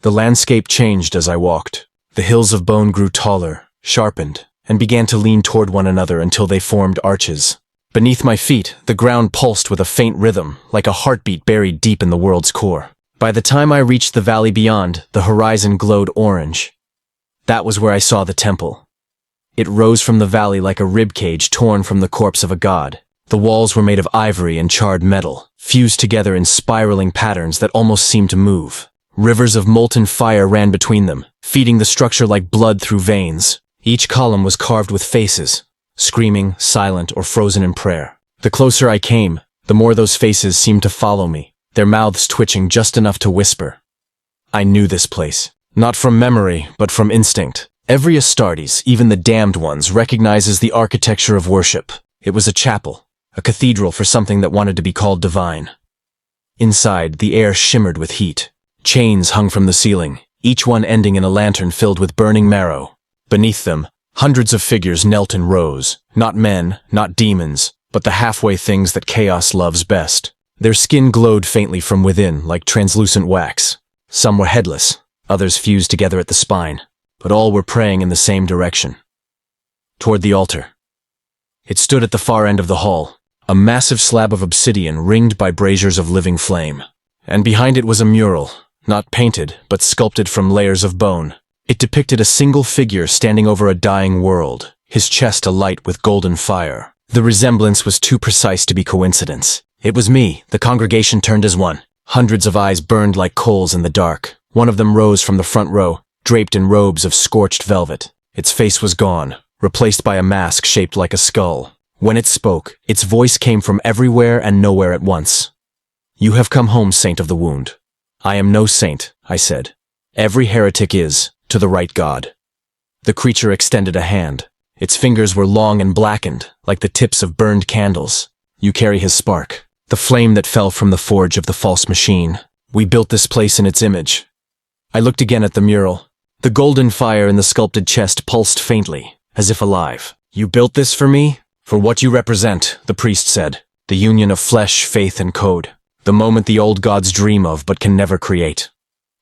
The landscape changed as I walked. The hills of bone grew taller, sharpened, and began to lean toward one another until they formed arches. Beneath my feet, the ground pulsed with a faint rhythm, like a heartbeat buried deep in the world's core. By the time I reached the valley beyond, the horizon glowed orange. That was where I saw the temple. It rose from the valley like a ribcage torn from the corpse of a god. The walls were made of ivory and charred metal, fused together in spiraling patterns that almost seemed to move. Rivers of molten fire ran between them, feeding the structure like blood through veins. Each column was carved with faces, screaming, silent, or frozen in prayer. The closer I came, the more those faces seemed to follow me, their mouths twitching just enough to whisper. I knew this place, not from memory, but from instinct. Every Astartes, even the damned ones, recognizes the architecture of worship. It was a chapel, a cathedral for something that wanted to be called divine. Inside, the air shimmered with heat. Chains hung from the ceiling, each one ending in a lantern filled with burning marrow. Beneath them, hundreds of figures knelt in rows, not men, not demons, but the halfway things that chaos loves best. Their skin glowed faintly from within, like translucent wax. Some were headless, others fused together at the spine, but all were praying in the same direction. Toward the altar. It stood at the far end of the hall, a massive slab of obsidian ringed by braziers of living flame. And behind it was a mural, not painted, but sculpted from layers of bone. It depicted a single figure standing over a dying world, his chest alight with golden fire. The resemblance was too precise to be coincidence. It was me. The congregation turned as one. Hundreds of eyes burned like coals in the dark. One of them rose from the front row, draped in robes of scorched velvet. Its face was gone, replaced by a mask shaped like a skull. When it spoke, its voice came from everywhere and nowhere at once. "You have come home, Saint of the Wound." "I am no saint," I said. "Every heretic is, to the right God." The creature extended a hand. Its fingers were long and blackened, like the tips of burned candles. "You carry his spark, the flame that fell from the forge of the false machine. We built this place in its image." I looked again at the mural. The golden fire in the sculpted chest pulsed faintly, as if alive. "You built this for me? For what you represent," the priest said. "The union of flesh, faith, and code. The moment the old gods dream of but can never create."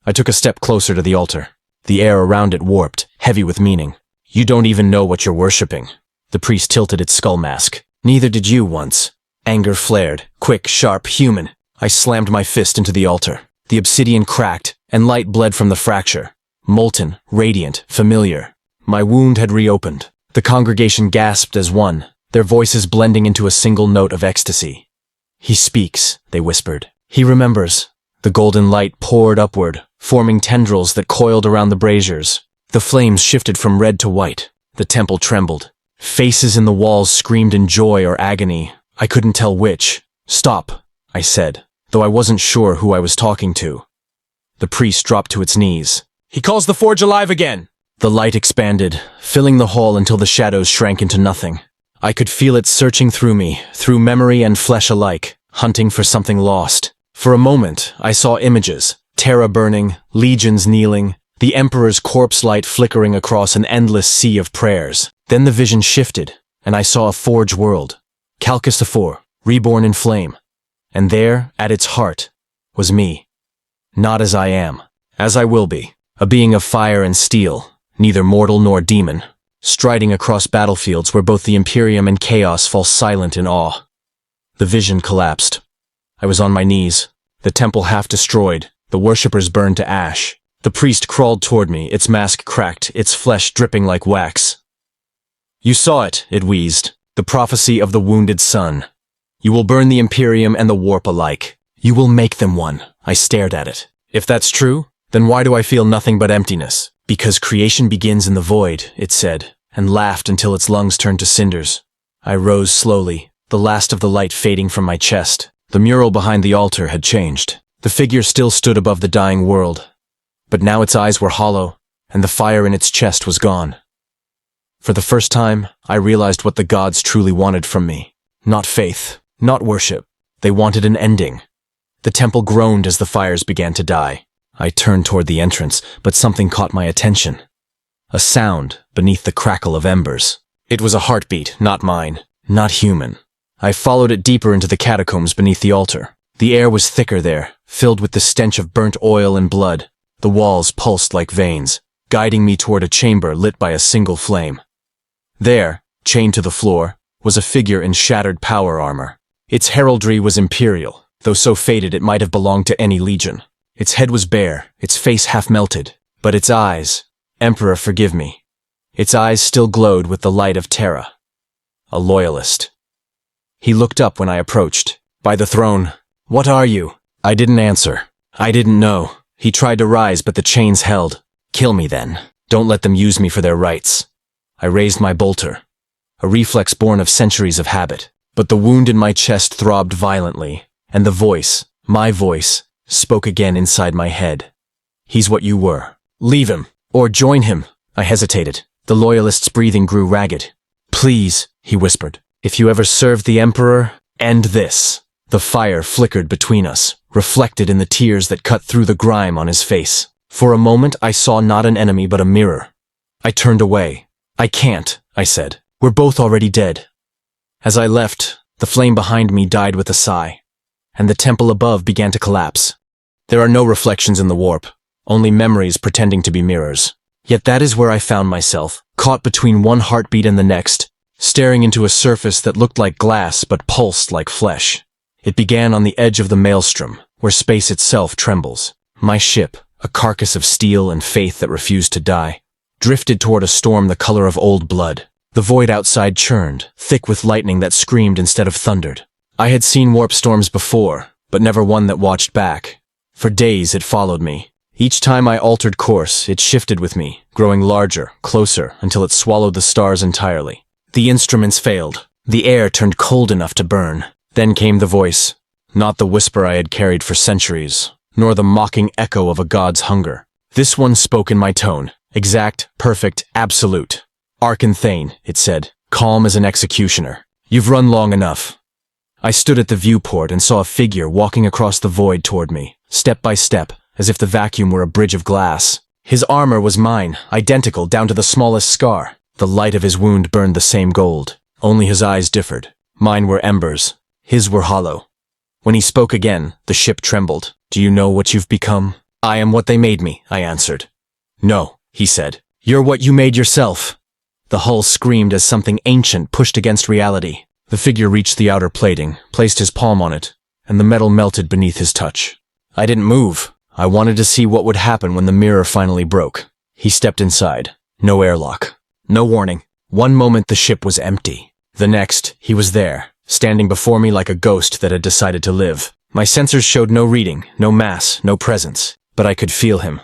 I took a step closer to the altar. The air around it warped, heavy with meaning. "You don't even know what you're worshipping." The priest tilted its skull mask. "Neither did you once." Anger flared, quick, sharp, human. I slammed my fist into the altar. The obsidian cracked, and light bled from the fracture. Molten, radiant, familiar. My wound had reopened. The congregation gasped as one, their voices blending into a single note of ecstasy. "He speaks," they whispered. "He remembers." The golden light poured upward, forming tendrils that coiled around the braziers. The flames shifted from red to white. The temple trembled. Faces in the walls screamed in joy or agony. I couldn't tell which. "Stop," I said, though I wasn't sure who I was talking to. The priest dropped to its knees. "He calls the forge alive again!" The light expanded, filling the hall until the shadows shrank into nothing. I could feel it searching through me, through memory and flesh alike, hunting for something lost. For a moment, I saw images, Terra burning, legions kneeling, the Emperor's corpse light flickering across an endless sea of prayers. Then the vision shifted, and I saw a forge world. Calcus IV, reborn in flame. And there, at its heart, was me. Not as I am, as I will be, a being of fire and steel, neither mortal nor demon, striding across battlefields where both the Imperium and chaos fall silent in awe. The vision collapsed. I was on my knees, the temple half destroyed, the worshippers burned to ash. The priest crawled toward me, its mask cracked, its flesh dripping like wax. "You saw it," it wheezed, "the prophecy of the wounded sun. You will burn the Imperium and the warp alike. You will make them one." I stared at it. "If that's true, then why do I feel nothing but emptiness?" "Because creation begins in the void," it said, and laughed until its lungs turned to cinders. I rose slowly, the last of the light fading from my chest. The mural behind the altar had changed. The figure still stood above the dying world, but now its eyes were hollow, and the fire in its chest was gone. For the first time, I realized what the gods truly wanted from me. Not faith, not worship. They wanted an ending. The temple groaned as the fires began to die. I turned toward the entrance, but something caught my attention. A sound beneath the crackle of embers. It was a heartbeat, not mine, not human. I followed it deeper into the catacombs beneath the altar. The air was thicker there, filled with the stench of burnt oil and blood. The walls pulsed like veins, guiding me toward a chamber lit by a single flame. There, chained to the floor, was a figure in shattered power armor. Its heraldry was imperial, though so faded it might have belonged to any legion. Its head was bare, its face half melted, but its eyes, Emperor, forgive me, its eyes still glowed with the light of Terra. A loyalist. He looked up when I approached. "By the throne, what are you?" I didn't answer. I didn't know. He tried to rise, but the chains held. "Kill me then. Don't let them use me for their rights." I raised my bolter, a reflex born of centuries of habit. But the wound in my chest throbbed violently, and the voice, my voice, spoke again inside my head. "He's what you were. Leave him, or join him." I hesitated. The loyalist's breathing grew ragged. "Please," he whispered, "if you ever served the Emperor, end this." The fire flickered between us, reflected in the tears that cut through the grime on his face. For a moment I saw not an enemy but a mirror. I turned away. "I can't," I said. "We're both already dead." As I left, the flame behind me died with a sigh, and the temple above began to collapse. There are no reflections in the warp, only memories pretending to be mirrors. Yet that is where I found myself, caught between one heartbeat and the next, staring into a surface that looked like glass but pulsed like flesh. It began on the edge of the maelstrom, where space itself trembles. My ship, a carcass of steel and faith that refused to die, drifted toward a storm the color of old blood. The void outside churned, thick with lightning that screamed instead of thundered. I had seen warp storms before, but never one that watched back. For days it followed me. Each time I altered course, it shifted with me, growing larger, closer, until it swallowed the stars entirely. The instruments failed. The air turned cold enough to burn. Then came the voice, not the whisper I had carried for centuries, nor the mocking echo of a god's hunger. This one spoke in my tone, exact, perfect, absolute. "Arkanthane," it said, calm as an executioner. "You've run long enough." I stood at the viewport and saw a figure walking across the void toward me, step by step, as if the vacuum were a bridge of glass. His armor was mine, identical down to the smallest scar. The light of his wound burned the same gold. Only his eyes differed. Mine were embers. His were hollow. When he spoke again, the ship trembled. "Do you know what you've become?" "I am what they made me," I answered. "No," he said. "You're what you made yourself." The hull screamed as something ancient pushed against reality. The figure reached the outer plating, placed his palm on it, and the metal melted beneath his touch. I didn't move. I wanted to see what would happen when the mirror finally broke. He stepped inside. No airlock. No warning. One moment the ship was empty. The next, he was there, standing before me like a ghost that had decided to live. My sensors showed no reading, no mass, no presence, but I could feel him.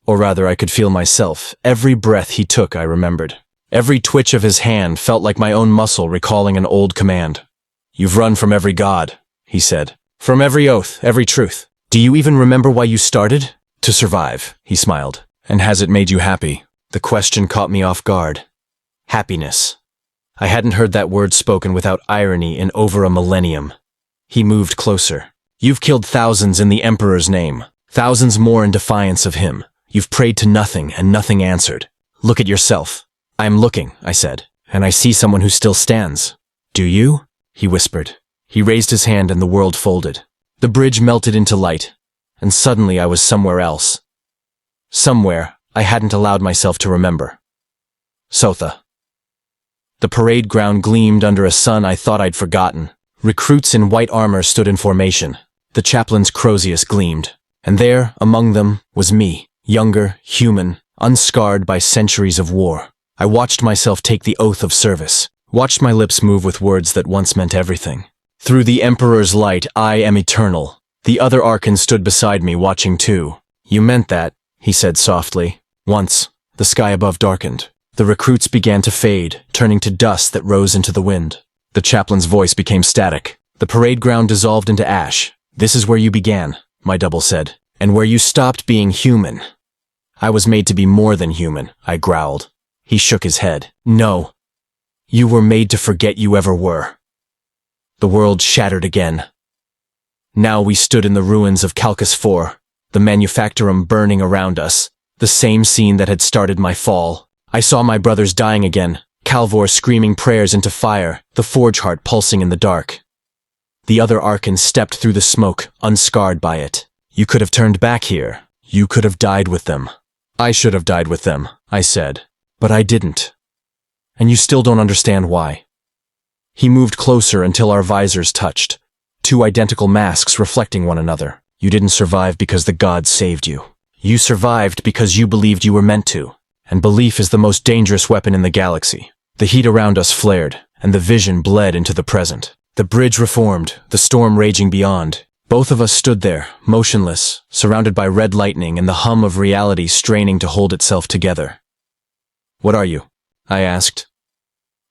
Or rather, I could feel myself. Every breath he took, I remembered. Every twitch of his hand felt like my own muscle recalling an old command. "You've run from every god," he said. "From every oath, every truth. Do you even remember why you started?" "To survive," he smiled. "And has it made you happy?" The question caught me off guard. Happiness. I hadn't heard that word spoken without irony in over a millennium. He moved closer. "You've killed thousands in the Emperor's name. Thousands more in defiance of him. You've prayed to nothing, and nothing answered. Look at yourself." "I am looking," I said, "and I see someone who still stands." "Do you?" he whispered. He raised his hand and the world folded. The bridge melted into light, and suddenly I was somewhere else. Somewhere I hadn't allowed myself to remember. Sotha. The parade ground gleamed under a sun I thought I'd forgotten. Recruits in white armor stood in formation. The chaplain's crozius gleamed, and there, among them, was me, younger, human, unscarred by centuries of war. I watched myself take the oath of service, watched my lips move with words that once meant everything. "Through the Emperor's light, I am eternal." The other Archon stood beside me, watching too. "You meant that," he said softly. Once, the sky above darkened. The recruits began to fade, turning to dust that rose into the wind. The chaplain's voice became static. The parade ground dissolved into ash. "This is where you began," my double said, "and where you stopped being human." "I was made to be more than human," I growled. He shook his head. "No. You were made to forget you ever were." The world shattered again. Now we stood in the ruins of Calcus 4, the manufactorum burning around us, the same scene that had started my fall. I saw my brothers dying again, Calvor screaming prayers into fire, the forge heart pulsing in the dark. The other Archons stepped through the smoke, unscarred by it. "You could have turned back here. You could have died with them." "I should have died with them," I said, "but I didn't. And you still don't understand why." He moved closer until our visors touched, two identical masks reflecting one another. "You didn't survive because the gods saved you. You survived because you believed you were meant to. And belief is the most dangerous weapon in the galaxy." The heat around us flared, and the vision bled into the present. The bridge reformed, the storm raging beyond. Both of us stood there, motionless, surrounded by red lightning and the hum of reality straining to hold itself together. "What are you?" I asked.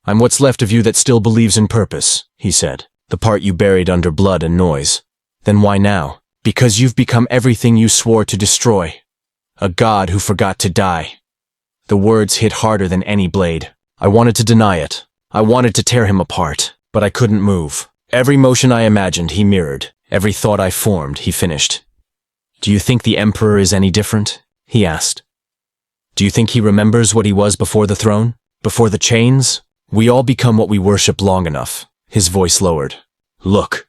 "I'm what's left of you that still believes in purpose," he said. "The part you buried under blood and noise." "Then why now?" "Because you've become everything you swore to destroy. A god who forgot to die." The words hit harder than any blade. I wanted to deny it. I wanted to tear him apart, but I couldn't move. Every motion I imagined, he mirrored. Every thought I formed, he finished. "Do you think the Emperor is any different?" he asked. "Do you think he remembers what he was before the throne? Before the chains? We all become what we worship long enough." His voice lowered. "Look."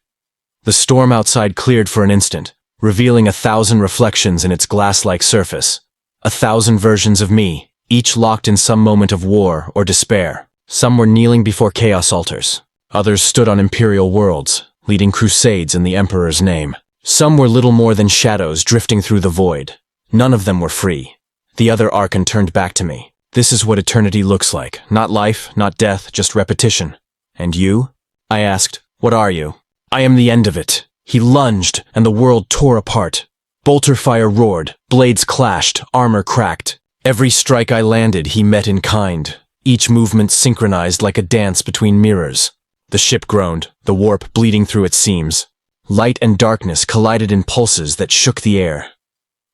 The storm outside cleared for an instant, revealing 1,000 reflections in its glass-like surface. 1,000 versions of me, each locked in some moment of war or despair. Some were kneeling before chaos altars. Others stood on imperial worlds, leading crusades in the Emperor's name. Some were little more than shadows drifting through the void. None of them were free. The other Archon turned back to me. "This is what eternity looks like. Not life, not death, just repetition." "And you?" I asked. "What are you?" "I am the end of it." He lunged, and the world tore apart. Bolter fire roared, blades clashed, armor cracked. Every strike I landed, he met in kind, each movement synchronized like a dance between mirrors. The ship groaned, the warp bleeding through its seams. Light and darkness collided in pulses that shook the air.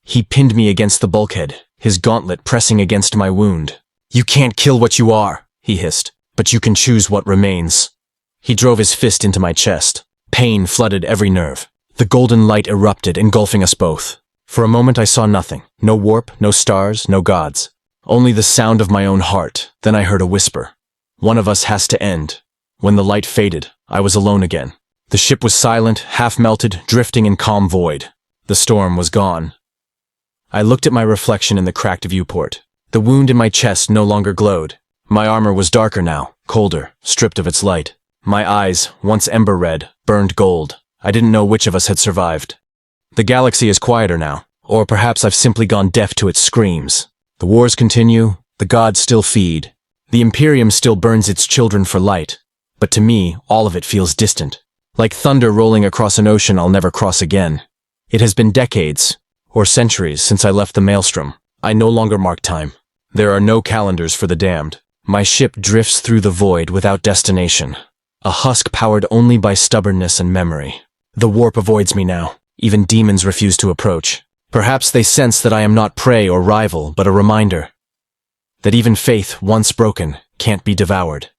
He pinned me against the bulkhead, his gauntlet pressing against my wound. "You can't kill what you are," he hissed, "but you can choose what remains." He drove his fist into my chest. Pain flooded every nerve. The golden light erupted, engulfing us both. For a moment I saw nothing. No warp, no stars, no gods. Only the sound of my own heart. Then I heard a whisper. "One of us has to end." When the light faded, I was alone again. The ship was silent, half-melted, drifting in calm void. The storm was gone. I looked at my reflection in the cracked viewport. The wound in my chest no longer glowed. My armor was darker now, colder, stripped of its light. My eyes, once ember red, burned gold. I didn't know which of us had survived. The galaxy is quieter now, or perhaps I've simply gone deaf to its screams. The wars continue, the gods still feed. The Imperium still burns its children for light, but to me, all of it feels distant. Like thunder rolling across an ocean I'll never cross again. It has been decades, or centuries, since I left the maelstrom. I no longer mark time. There are no calendars for the damned. My ship drifts through the void without destination. A husk powered only by stubbornness and memory. The warp avoids me now. Even demons refuse to approach. Perhaps they sense that I am not prey or rival, but a reminder that even faith, once broken, can't be devoured.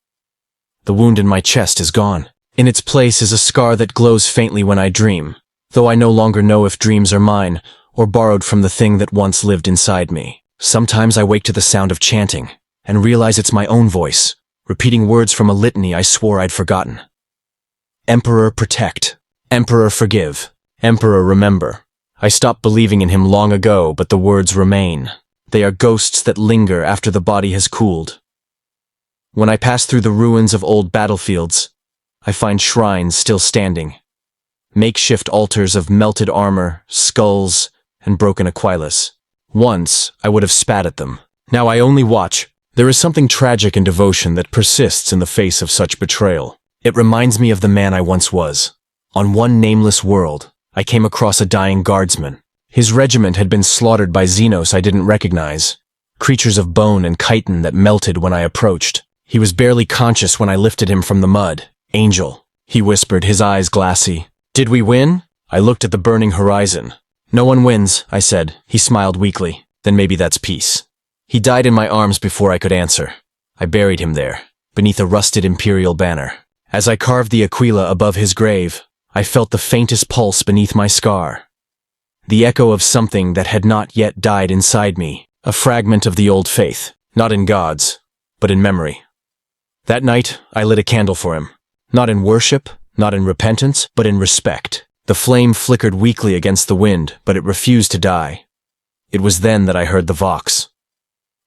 The wound in my chest is gone. In its place is a scar that glows faintly when I dream, though I no longer know if dreams are mine or borrowed from the thing that once lived inside me. Sometimes I wake to the sound of chanting and realize it's my own voice, repeating words from a litany I swore I'd forgotten. Emperor protect. Emperor forgive. Emperor remember. I stopped believing in him long ago, but the words remain. They are ghosts that linger after the body has cooled. When I pass through the ruins of old battlefields, I find shrines still standing. Makeshift altars of melted armor, skulls, and broken aquilus. Once, I would have spat at them. Now I only watch. There is something tragic in devotion that persists in the face of such betrayal. It reminds me of the man I once was. On one nameless world, I came across a dying guardsman. His regiment had been slaughtered by Xenos I didn't recognize. Creatures of bone and chitin that melted when I approached. He was barely conscious when I lifted him from the mud. Angel, he whispered, his eyes glassy. Did we win? I looked at the burning horizon. No one wins, I said. He smiled weakly. Then maybe that's peace. He died in my arms before I could answer. I buried him there, beneath a rusted Imperial banner. As I carved the aquila above his grave, I felt the faintest pulse beneath my scar. The echo of something that had not yet died inside me, a fragment of the old faith, not in gods, but in memory. That night, I lit a candle for him. Not in worship, not in repentance, but in respect. The flame flickered weakly against the wind, but it refused to die. It was then that I heard the vox.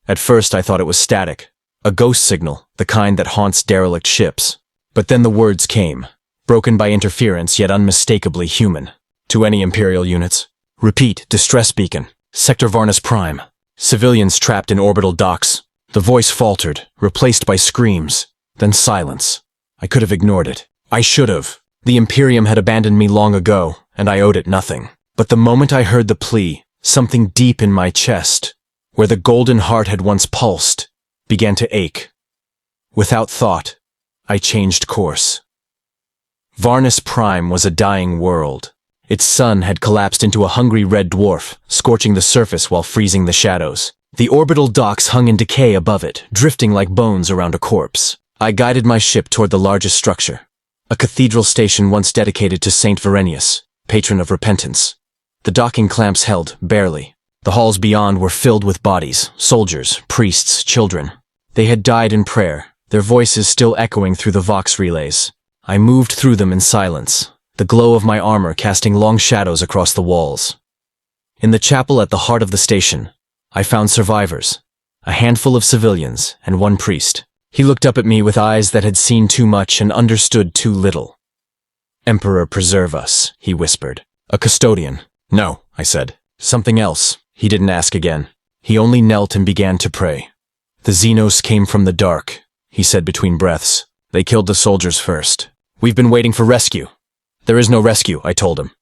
At first I thought it was static, a ghost signal, the kind that haunts derelict ships. But then the words came, broken by interference yet unmistakably human. To any Imperial units. Repeat, distress beacon. Sector Varnus Prime. Civilians trapped in orbital docks. The voice faltered, replaced by screams, then silence. I could have ignored it. I should have. The Imperium had abandoned me long ago, and I owed it nothing. But the moment I heard the plea, something deep in my chest, where the golden heart had once pulsed, began to ache. Without thought, I changed course. Varnus Prime was a dying world. Its sun had collapsed into a hungry red dwarf, scorching the surface while freezing the shadows. The orbital docks hung in decay above it, drifting like bones around a corpse. I guided my ship toward the largest structure, a cathedral station once dedicated to Saint Verenius, patron of repentance. The docking clamps held, barely. The halls beyond were filled with bodies, soldiers, priests, children. They had died in prayer, their voices still echoing through the vox relays. I moved through them in silence, the glow of my armor casting long shadows across the walls. In the chapel at the heart of the station, I found survivors, a handful of civilians, and one priest. He looked up at me with eyes that had seen too much and understood too little. Emperor preserve us, he whispered. A custodian. No, I said. Something else. He didn't ask again. He only knelt and began to pray. The Xenos came from the dark, he said between breaths. They killed the soldiers first. We've been waiting for rescue. There is no rescue, I told him.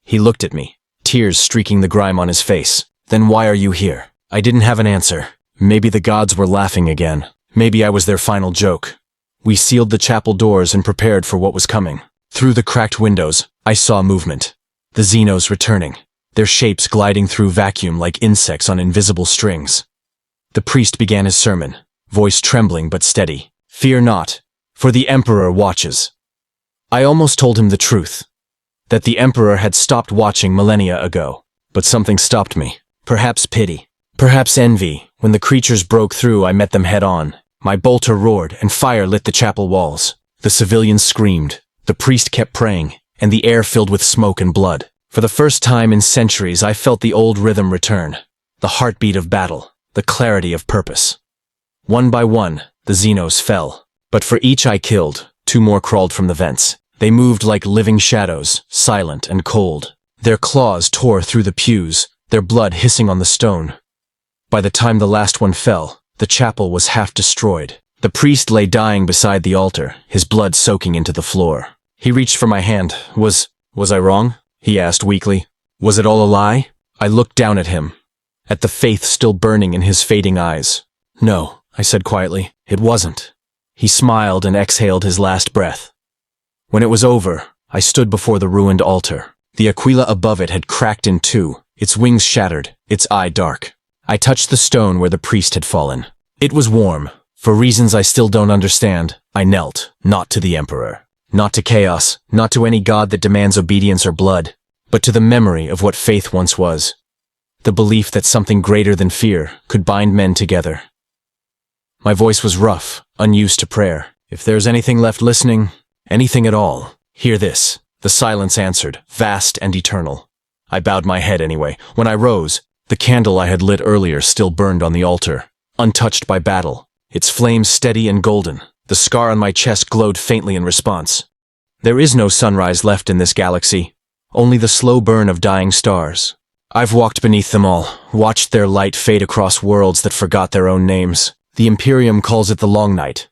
He looked at me, tears streaking the grime on his face. Then why are you here? I didn't have an answer. Maybe the gods were laughing again. Maybe I was their final joke. We sealed the chapel doors and prepared for what was coming. Through the cracked windows, I saw movement. The Xenos returning, their shapes gliding through vacuum like insects on invisible strings. The priest began his sermon, voice trembling but steady. Fear not, for the Emperor watches. I almost told him the truth, that the Emperor had stopped watching millennia ago. But something stopped me. Perhaps pity. Perhaps envy. When the creatures broke through, I met them head on. My bolter roared, and fire lit the chapel walls. The civilians screamed. The priest kept praying, and the air filled with smoke and blood. For the first time in centuries, I felt the old rhythm return. The heartbeat of battle. The clarity of purpose. One by one, the Xenos fell. But for each I killed, 2 more crawled from the vents. They moved like living shadows, silent and cold. Their claws tore through the pews, their blood hissing on the stone. By the time the last one fell, the chapel was half destroyed. The priest lay dying beside the altar, his blood soaking into the floor. He reached for my hand. Was I wrong? He asked weakly. Was it all a lie? I looked down at him, at the faith still burning in his fading eyes. No, I said quietly, it wasn't. He smiled and exhaled his last breath. When it was over, I stood before the ruined altar. The Aquila above it had cracked in two, its wings shattered, its eye dark. I touched the stone where the priest had fallen. It was warm. For reasons I still don't understand, I knelt, not to the Emperor, not to chaos, not to any god that demands obedience or blood, but to the memory of what faith once was. The belief that something greater than fear could bind men together. My voice was rough, unused to prayer. If there's anything left listening, anything at all, hear this. The silence answered, vast and eternal. I bowed my head anyway. When I rose, the candle I had lit earlier still burned on the altar, untouched by battle, its flames steady and golden. The scar on my chest glowed faintly in response. There is no sunrise left in this galaxy, only the slow burn of dying stars. I've walked beneath them all, watched their light fade across worlds that forgot their own names. The Imperium calls it the Long Night.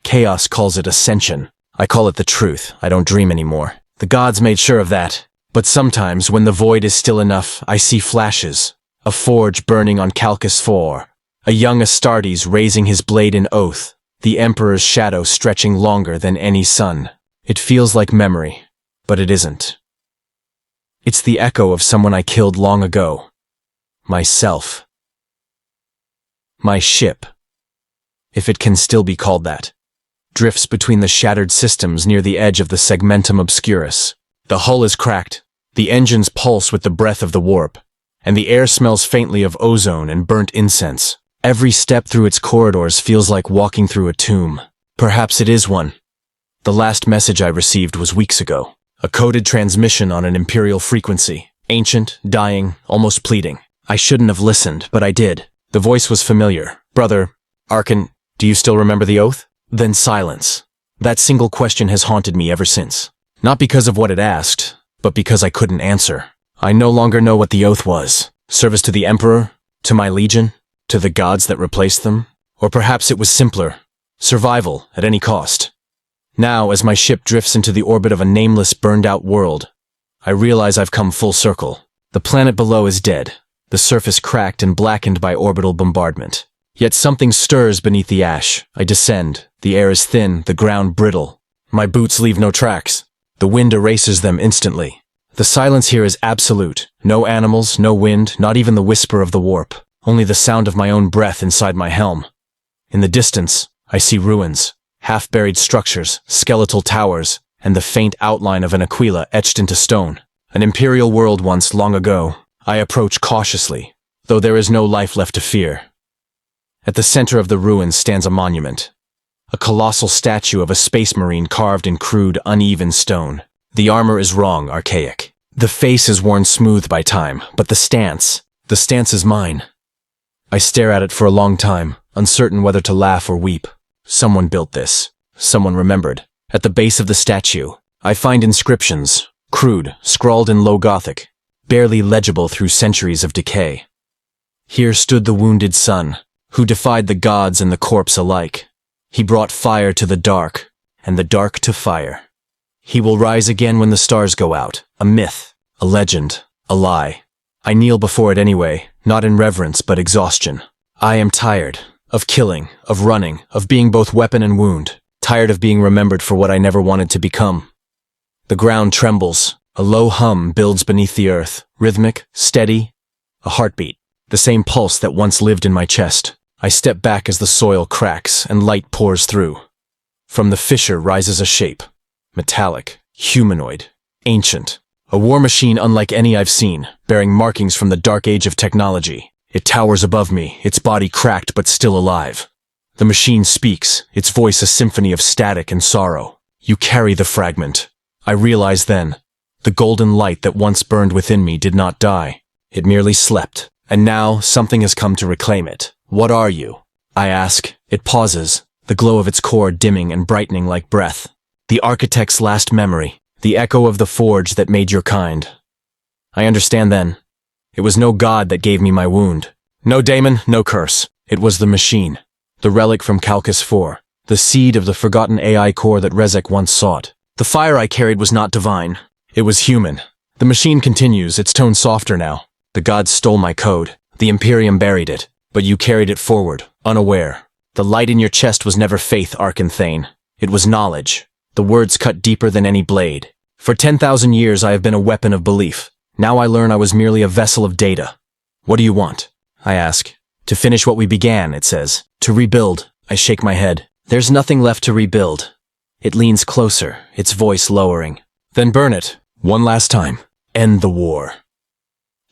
Chaos calls it Ascension. I call it the truth. I don't dream anymore. The gods made sure of that. But sometimes, when the void is still enough, I see flashes. A forge burning on Calcus 4. A young Astartes raising his blade in oath. The Emperor's shadow stretching longer than any sun. It feels like memory, but it isn't. It's the echo of someone I killed long ago. Myself. My ship, if it can still be called that, drifts between the shattered systems near the edge of the segmentum obscurus. The hull is cracked, the engines pulse with the breath of the warp, and the air smells faintly of ozone and burnt incense. Every step through its corridors feels like walking through a tomb. Perhaps it is one. The last message I received was weeks ago. A coded transmission on an Imperial frequency. Ancient, dying, almost pleading. I shouldn't have listened, but I did. The voice was familiar. Brother, Arkan, do you still remember the oath? Then silence. That single question has haunted me ever since. Not because of what it asked, but because I couldn't answer. I no longer know what the oath was. Service to the Emperor? To my legion? To the gods that replaced them? Or perhaps it was simpler. Survival at any cost. Now, as my ship drifts into the orbit of a nameless, burned-out world, I realize I've come full circle. The planet below is dead, the surface cracked and blackened by orbital bombardment. Yet something stirs beneath the ash. I descend. The air is thin, the ground brittle. My boots leave no tracks. The wind erases them instantly. The silence here is absolute. No animals, no wind, not even the whisper of the warp. Only the sound of my own breath inside my helm. In the distance, I see ruins. Half-buried structures, skeletal towers, and the faint outline of an Aquila etched into stone. An Imperial world once, long ago. I approach cautiously, though there is no life left to fear. At the center of the ruins stands a monument. A colossal statue of a space marine carved in crude, uneven stone. The armor is wrong, archaic. The face is worn smooth by time, but the stance is mine. I stare at it for a long time, uncertain whether to laugh or weep. Someone built this. Someone remembered. At the base of the statue, I find inscriptions, crude, scrawled in Low Gothic, barely legible through centuries of decay. Here stood the wounded son, who defied the gods and the corpse alike. He brought fire to the dark, and the dark to fire. He will rise again when the stars go out. A myth, a legend, a lie. I kneel before it anyway, not in reverence but exhaustion. I am tired. Of killing, of running, of being both weapon and wound, tired of being remembered for what I never wanted to become. The ground trembles, a low hum builds beneath the earth, rhythmic, steady, a heartbeat, the same pulse that once lived in my chest. I step back as the soil cracks and light pours through. From the fissure rises a shape, metallic, humanoid, ancient, a war machine unlike any I've seen, bearing markings from the dark age of technology. It towers above me, its body cracked but still alive. The machine speaks, its voice a symphony of static and sorrow. You carry the fragment. I realize then, the golden light that once burned within me did not die. It merely slept, and now something has come to reclaim it. What are you? I ask. It pauses, the glow of its core dimming and brightening like breath. The architect's last memory, the echo of the forge that made your kind. I understand then. It was no god that gave me my wound. No daemon, no curse. It was the machine. The relic from Calcus 4. The seed of the forgotten AI core that Rezek once sought. The The fire I carried was not divine. It was human. The machine continues, its tone softer now. The gods stole my code. The Imperium buried it. But you carried it forward, unaware. The light in your chest was never faith, Arkanthane. It was knowledge. The words cut deeper than any blade. For 10,000 years I have been a weapon of belief. Now I learn I was merely a vessel of data. What do you want? I ask. To finish what we began, it says. To rebuild. I shake my head. There's nothing left to rebuild. It leans closer, its voice lowering. Then burn it. One last time. End the war.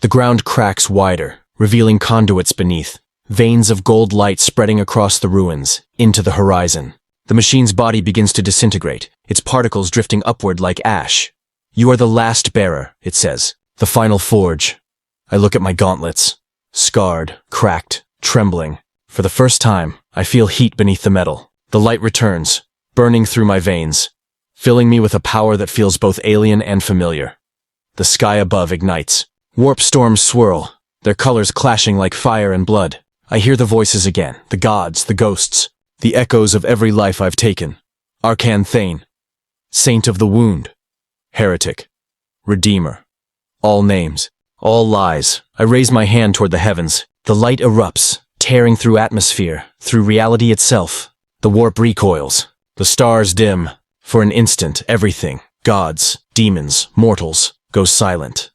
The ground cracks wider, revealing conduits beneath. Veins of gold light spreading across the ruins, into the horizon. The machine's body begins to disintegrate, its particles drifting upward like ash. You are the last bearer, it says. The final forge. I look at my gauntlets. Scarred, cracked, trembling. For the first time, I feel heat beneath the metal. The light returns, burning through my veins, filling me with a power that feels both alien and familiar. The sky above ignites. Warp storms swirl, their colors clashing like fire and blood. I hear the voices again, the gods, the ghosts, the echoes of every life I've taken. Arkanthane, Saint of the Wound, Heretic, Redeemer. All names, all lies. I raise my hand toward the heavens. The light erupts, tearing through atmosphere, through reality itself. The warp recoils. The stars dim. For an instant, everything, gods, demons, mortals, goes silent.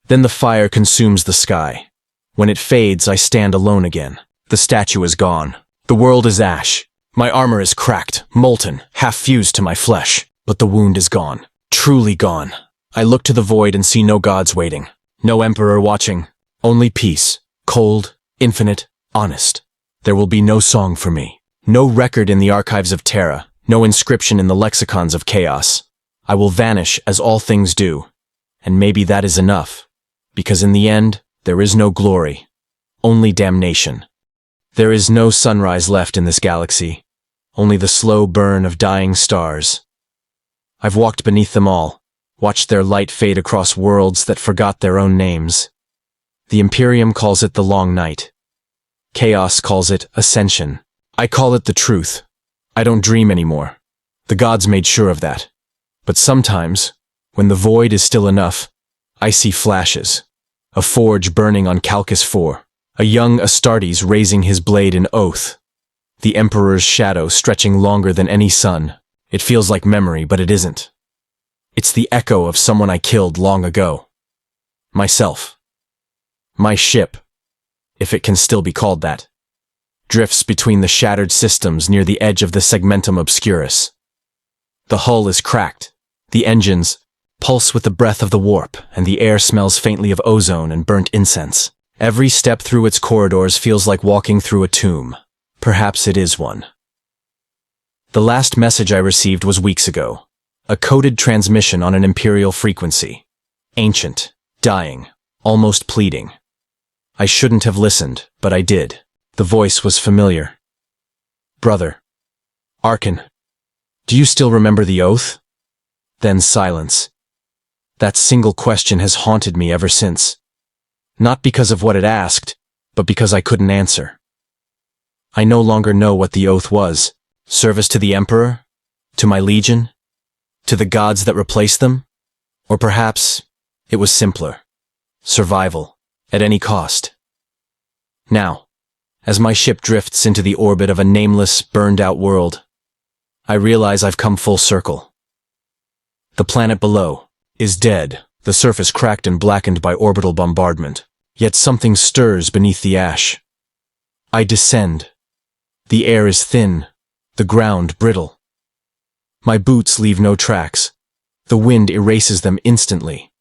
Then the fire consumes the sky. When it fades, I stand alone again. The statue is gone. The world is ash. My armor is cracked, molten, half fused to my flesh. But the wound is gone. Truly gone. I look to the void and see no gods waiting. No emperor watching. Only peace. Cold, infinite, honest. There will be no song for me. No record in the archives of Terra. No inscription in the lexicons of chaos. I will vanish as all things do. And maybe that is enough. Because in the end, there is no glory, only damnation. There is no sunrise left in this galaxy, only the slow burn of dying stars. I've walked beneath them all, watched their light fade across worlds that forgot their own names. The Imperium calls it the long night. Chaos calls it ascension. I call it the truth. I don't dream anymore. The gods made sure of that. But sometimes, when the void is still enough, I see flashes. A forge burning on Calcus 4. A young Astartes raising his blade in oath. The Emperor's shadow stretching longer than any sun. It feels like memory, but it isn't. It's the echo of someone I killed long ago. Myself. My ship, if it can still be called that, drifts between the shattered systems near the edge of the segmentum obscurus. The hull is cracked. The engines pulse with the breath of the warp, and the air smells faintly of ozone and burnt incense. Every step through its corridors feels like walking through a tomb. Perhaps it is one. The last message I received was weeks ago. A coded transmission on an imperial frequency. Ancient, dying, almost pleading. I shouldn't have listened, but I did. The voice was familiar. Brother. Arkan. Do you still remember the oath? Then silence. That single question has haunted me ever since. Not because of what it asked, but because I couldn't answer. I no longer know what the oath was. Service to the Emperor? To my legion? To the gods that replaced them? Or perhaps it was simpler. Survival, at any cost. Now, as my ship drifts into the orbit of a nameless, burned-out world, I realize I've come full circle. The planet below is dead, the surface cracked and blackened by orbital bombardment. Yet something stirs beneath the ash. I descend. The air is thin, the ground brittle. My boots leave no tracks. The wind erases them instantly.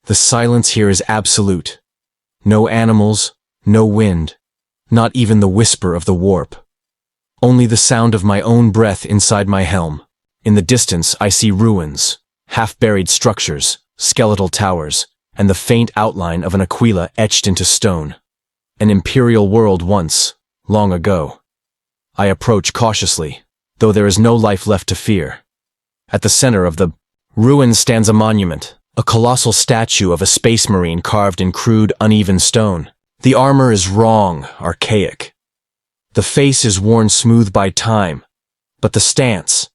The silence here is absolute. No animals, no wind, not even the whisper of the warp. Only the sound of my own breath inside my helm. In the distance, I see ruins, half-buried structures, skeletal towers, and the faint outline of an aquila etched into stone. An imperial world once, long ago. I approach cautiously, though there is no life left to fear. At the center of the ruin stands a monument, a colossal statue of a space marine carved in crude, uneven stone. The armor is wrong, archaic. The face is worn smooth by time, but the stance,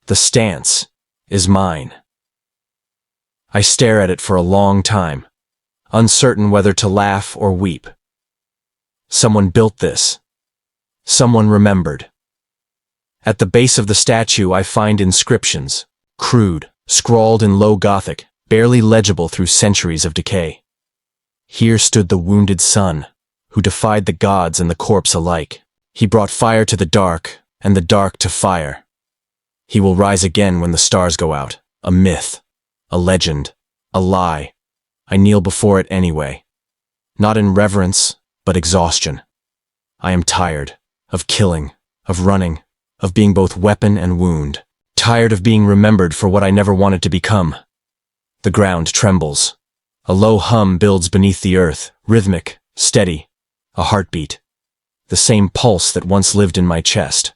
The stance is mine. I stare at it for a long time, uncertain whether to laugh or weep. Someone built this. Someone remembered. At the base of the statue I find inscriptions, crude, scrawled in low Gothic, barely legible through centuries of decay. Here stood the wounded son, who defied the gods and the corpse alike. He brought fire to the dark, and the dark to fire. He will rise again when the stars go out. A myth, a legend, a lie. I kneel before it anyway. Not in reverence, but exhaustion. I am tired of killing, of running, of being both weapon and wound. Tired of being remembered for what I never wanted to become. The ground trembles. A low hum builds beneath the earth, rhythmic, steady, a heartbeat. The same pulse that once lived in my chest.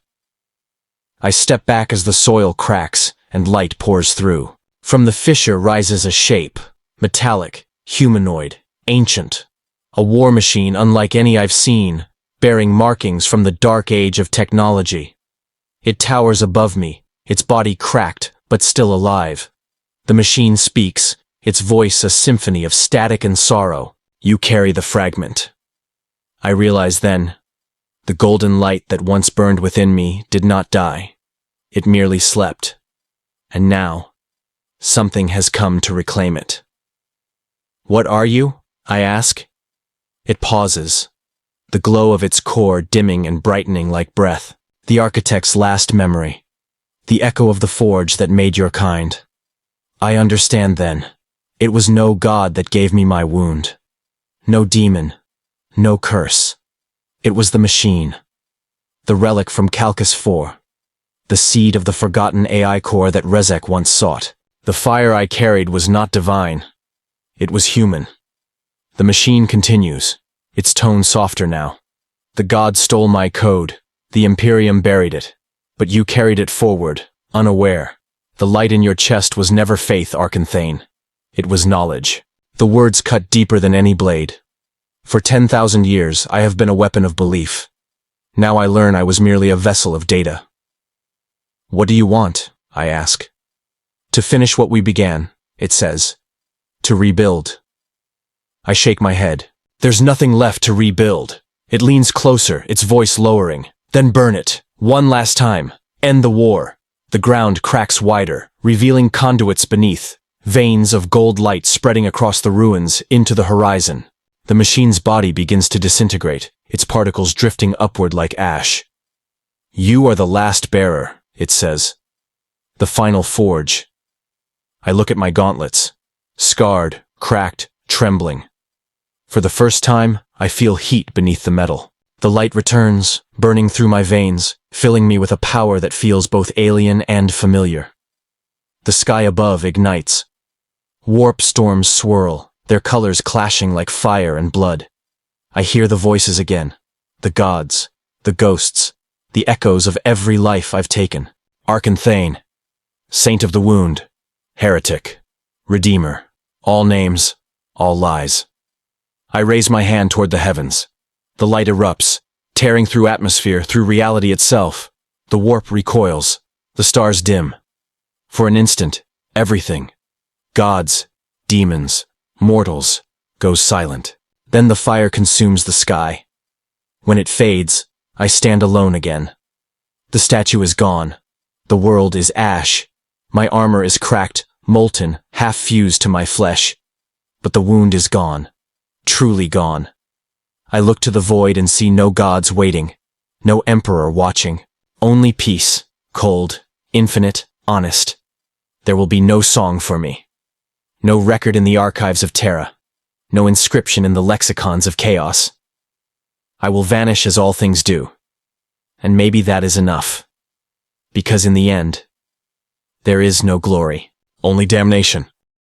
I step back as the soil cracks and light pours through. From the fissure rises a shape, metallic, humanoid, ancient. A war machine unlike any I've seen, bearing markings from the dark age of technology. It towers above me, its body cracked, but still alive. The machine speaks, its voice a symphony of static and sorrow. You carry the fragment. I realize then, the golden light that once burned within me did not die. It merely slept. And now, something has come to reclaim it. What are you? I ask. It pauses, the glow of its core dimming and brightening like breath, the architect's last memory, the echo of the forge that made your kind. I understand then. It was no god that gave me my wound. No demon. No curse. It was the machine. The relic from Calcus 4. The seed of the forgotten AI core that Rezek once sought. The fire I carried was not divine. It was human. The machine continues, its tone softer now. The gods stole my code. The Imperium buried it. But you carried it forward, unaware. The light in your chest was never faith, Arkanthane. It was knowledge. The words cut deeper than any blade. For 10,000 years, I have been a weapon of belief. Now I learn I was merely a vessel of data. What do you want? I ask. To finish what we began, it says. To rebuild. I shake my head. There's nothing left to rebuild. It leans closer, its voice lowering. Then burn it. One last time. End the war. The ground cracks wider, revealing conduits beneath. Veins of gold light spreading across the ruins into the horizon. The machine's body begins to disintegrate, its particles drifting upward like ash. You are the last bearer, it says. The final forge. I look at my gauntlets. Scarred, cracked, trembling. For the first time, I feel heat beneath the metal. The light returns, burning through my veins, filling me with a power that feels both alien and familiar. The sky above ignites. Warp storms swirl, their colors clashing like fire and blood. I hear the voices again. The gods, the ghosts, the echoes of every life I've taken. Arkanthane, Saint of the Wound, Heretic, Redeemer, all names, all lies. I raise my hand toward the heavens. The light erupts, tearing through atmosphere, through reality itself. The warp recoils, the stars dim. For an instant, everything, gods, demons, mortals, goes silent. Then the fire consumes the sky. When it fades, I stand alone again. The statue is gone. The world is ash. My armor is cracked, molten, half fused to my flesh. But the wound is gone. Truly gone. I look to the void and see no gods waiting, no emperor watching, only peace, cold, infinite, honest. There will be no song for me. No record in the archives of Terra. No inscription in the lexicons of chaos. I will vanish as all things do. And maybe that is enough. Because in the end, there is no glory, only damnation.